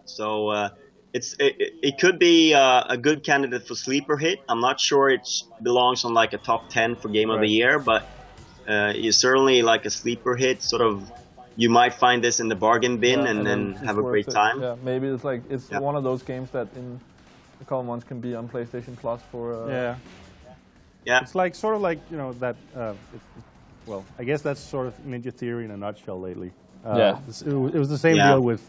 So it could be a good candidate for sleeper hit. I'm not sure it belongs on like a top 10 for game of the year, but it's certainly like a sleeper hit. Sort of, you might find this in the bargain bin and then have a great time. Yeah, maybe it's like one of those games that in a couple months can be on PlayStation Plus for. Yeah. It's like sort of like that. Well, I guess that's sort of Ninja Theory in a nutshell lately. It was the same deal with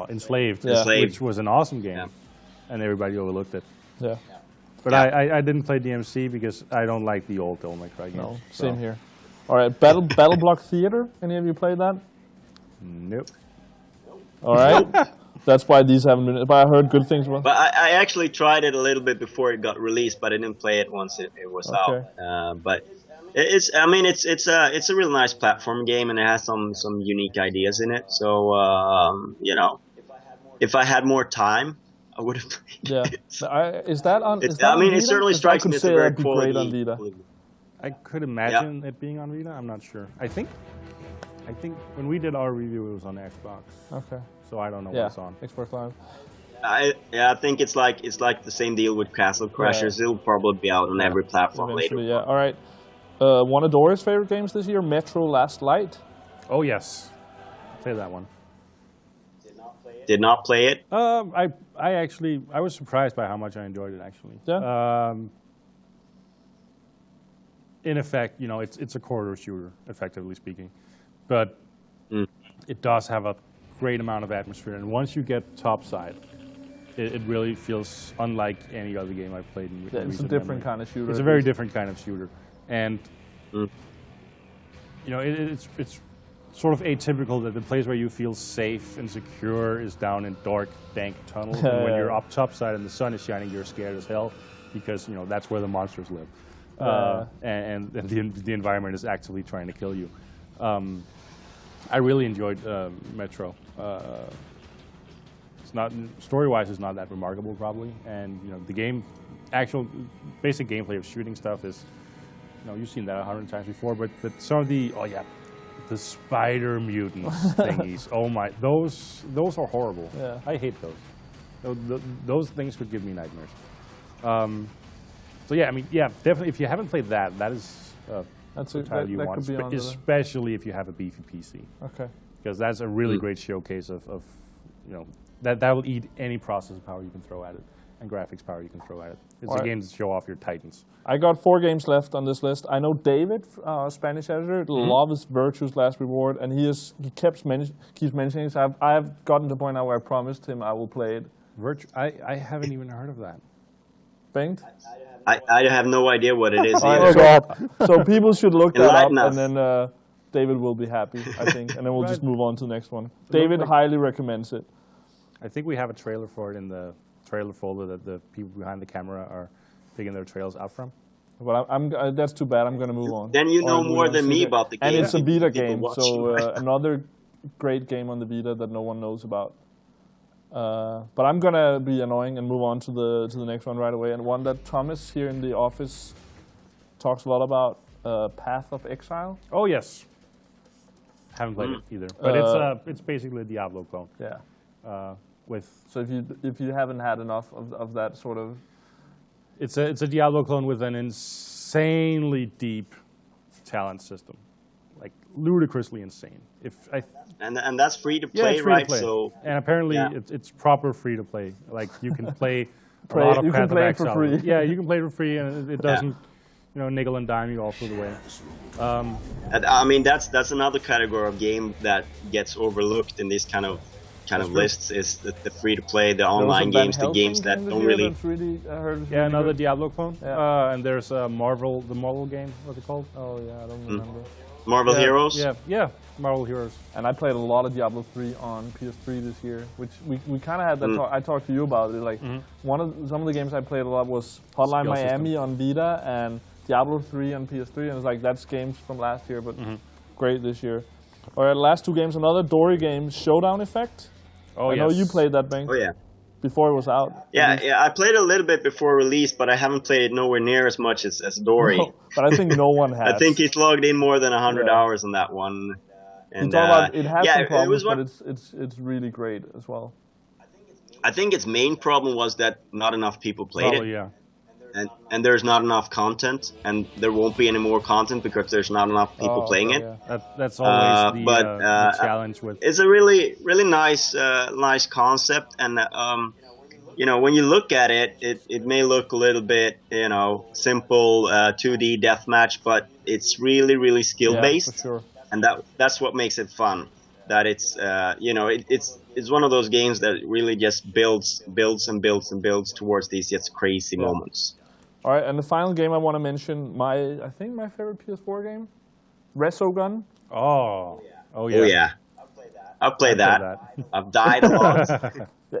Enslaved, which was an awesome game, and everybody overlooked it. Yeah. But I didn't play DMC because I don't like the old Devil May Cry games. No, same here. All right, Battle Block Theater. Any of you played that? Nope. All right. That's why these haven't been. But I heard good things about. But I actually tried it a little bit before it got released, but I didn't play it once it was out. But it's a real nice platform game, and it has some unique ideas in it. So if I had more time, I would have played it. Is that on? Is that I mean, on it Vita? certainly strikes me as a very that'd be great on quality. Vita. I could imagine it being on Vita. I'm not sure. I think when we did our review, it was on Xbox. Okay. So I don't know what it's on. Xbox Live. I think it's like the same deal with Castle Crashers. It'll probably be out on every platform Eventually, later. Yeah. All right. One of Doris' favorite games this year, Metro Last Light. Oh yes, play that one. Did not play it. I was surprised by how much I enjoyed it actually. Yeah. In effect, it's a corridor shooter, effectively speaking, but it does have a great amount of atmosphere, and once you get topside, it really feels unlike any other game I've played in recent it's a different kind of shooter. It's a very different kind of shooter, and it's sort of atypical that the place where you feel safe and secure is down in dark, dank tunnels, and when you're up topside and the sun is shining, you're scared as hell because that's where the monsters live. And the environment is actively trying to kill you. I really enjoyed Metro. It's not story-wise, it's not that remarkable probably, and the actual basic gameplay of shooting stuff is, you've seen that 100 times before. But some of the spider mutants thingies. Oh my, those are horrible. Yeah. I hate those. Those things could give me nightmares. So definitely. If you haven't played that, that is that's the title you want, especially if you have a beefy PC. Okay. Because that's a really great showcase of that will eat any processor power you can throw at it and graphics power you can throw at it. It's a game to show off your titans. I got 4 games left on this list. I know David, Spanish editor, loves Virtue's Last Reward, and he keeps mentioning it. I have gotten to the point now where I promised him I will play it. Virtue, I haven't even heard of that. Bengt? I have no idea what it is. So people should look that up, and then David will be happy, I think, and then we'll just move on to the next one. David highly recommends it. I think we have a trailer for it in the trailer folder that the people behind the camera are picking their trails out from. But that's too bad. I'm going to move on. Then you know more than me about the game. And it's a Vita game, so another great game on the Vita that no one knows about. But I'm gonna be annoying and move on to the next one right away, and one that Thomas here in the office talks a lot about Path of Exile. Oh yes. Haven't played it either, but it's basically a Diablo clone. Yeah. With So if you haven't had enough of that sort of, it's a Diablo clone with an insanely deep talent system, like ludicrously insane. And that's free to Yeah, play, it's free right? to play. So And apparently yeah. it's proper free to play. Like you can play a lot of you can Path of play it for Exile. free. Yeah, you can play it for free, and it doesn't, nickel and dime you all through the way. and, I mean, that's another category of game that gets overlooked in these kind of lists, is the free to play, the online games, the games that don't really. Yeah, another Diablo clone. Yeah. And there's the Marvel game. What's it called? Oh yeah, I don't remember. Marvel Heroes. Yeah, Marvel Heroes. And I played a lot of Diablo 3 on PS3 this year, which we kind of had that talk. I talked to you about it. Like some of the games I played a lot was Hotline Skill Miami on Vita and Diablo 3 on PS3, and it's like that's games from last year, but great this year. All right, last two games. Another Dory game, Showdown Effect. Oh I know you played that, Bengt. Oh yeah. Before it was out. Yeah, I played a little bit before release, but I haven't played it nowhere near as much as Dory. No, but I think no one has. I think he's logged in more than 100 hours on that one. And talk about it has some it problems, was but it's really great as well. I think its main problem was that not enough people played it. Yeah. And there's not enough content, and there won't be any more content because there's not enough people playing it. Yeah. That's always the challenge with. It's a really nice nice concept, and when you look at it, it may look a little bit simple 2D deathmatch, but it's really skill based, for sure. and that's what makes it fun. That it's it's one of those games that really just builds towards these just crazy moments. All right, and the final game I want to mention, I think my favorite PS4 game, Resogun. Oh yeah. Oh yeah. I've played that. I've died a lot.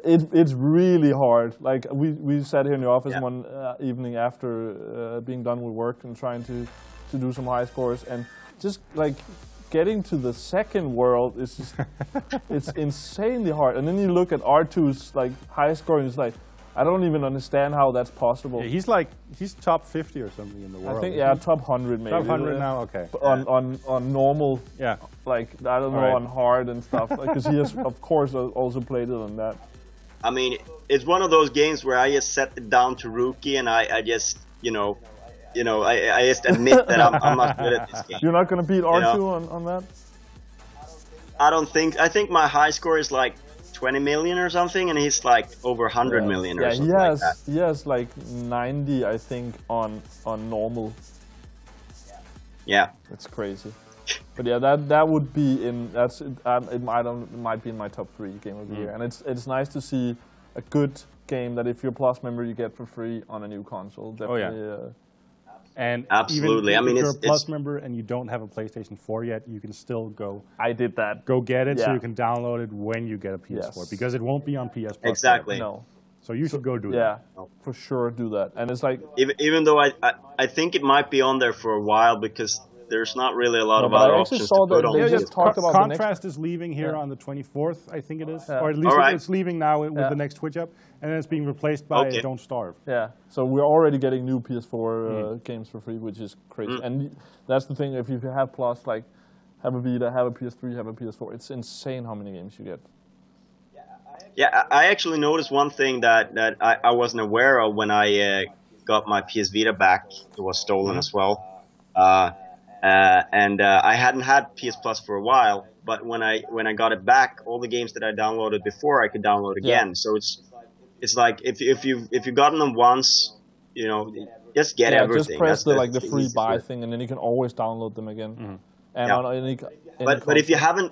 It's really hard. Like we sat here in the office one evening after being done with work and trying to do some high scores, and just like getting to the second world is just it's insanely hard. And then you look at R2's like high score, and it's like, I don't even understand how that's possible. Yeah, he's top 50 or something in the world. I think top 100 maybe. Top 100 now, okay. On normal, like I don't know, on hard and stuff, because he has of course also played it on that. I mean, it's one of those games where I just set it down to rookie, and I just I just admit that I'm not good at this game. You're not gonna beat R2 on that? I don't think. I think my high score is like 20 million or something, and he's like over 100 million or something like that. He has like 90, I think, on normal. Yeah. That's crazy. But yeah, that would be in it might be in my top 3 game of the year, and it's nice to see a good game that if you're a Plus member you get for free on a new console. Definitely, And absolutely, even if you're a Plus member and you don't have a PlayStation 4 yet, you can still go. I did that. Go get it so you can download it when you get a PS4 because it won't be on PS Plus. Exactly. No. So you should go do that. Yeah, for sure do that. And it's like even though I think it might be on there for a while because there's not really a lot of other options to put on. Just talked about Contrast is leaving here on the 24th, I think it is, or at least it's leaving now with the next Twitch up, and then it's being replaced by Don't Starve. Yeah, so we're already getting new PS4 games for free, which is crazy. And that's the thing, if you have Plus, like have a Vita, have a PS3, have a PS4, it's insane how many games you get. Yeah, I actually noticed one thing that I wasn't aware of when I got my PS Vita back. It was stolen as well. And I hadn't had PS Plus for a while, but when I got it back, all the games that I downloaded before I could download again. Yeah. So it's like if you've gotten them once, just get everything. Just press the free buy thing, and then you can always download them again. And on any but if you haven't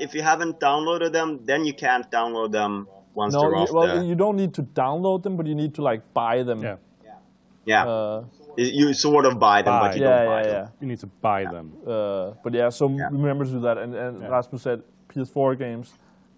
downloaded them, then you can't download them once they're off. Well, you don't need to download them, but you need to buy them. Yeah. You sort of buy them, but you don't buy them. You need to buy them. But remember to do that. And Rasmus said PS4 games,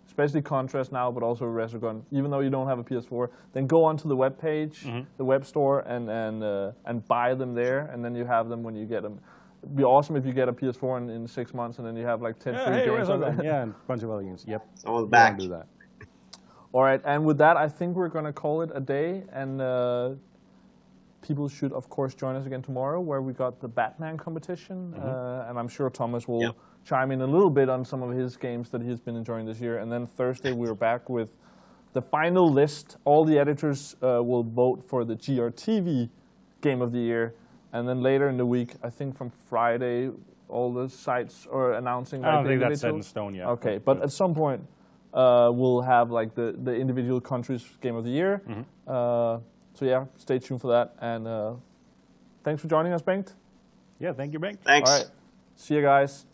especially Contrast now, but also Resogun. Even though you don't have a PS4, then go onto the web page, the web store, and buy them there, and then you have them when you get them. It'd be awesome if you get a PS4 in 6 months, and then you have 10 free games on it. Yeah, and a bunch of other games. Yep. Someone's back. Do that. All right, and with that, I think we're going to call it a day. And people should, of course, join us again tomorrow, where we got the Batman competition, and I'm sure Thomas will chime in a little bit on some of his games that he's been enjoying this year. And then Thursday, we're back with the final list. All the editors will vote for the GRTV Game of the Year. And then later in the week, I think from Friday, all the sites are announcing. I don't think that's set in stone yet. Okay, but at some point, we'll have like the individual countries' Game of the Year. So yeah, stay tuned for that. And thanks for joining us, Bengt. Yeah, thank you, Bengt. Thanks. All right, see you guys.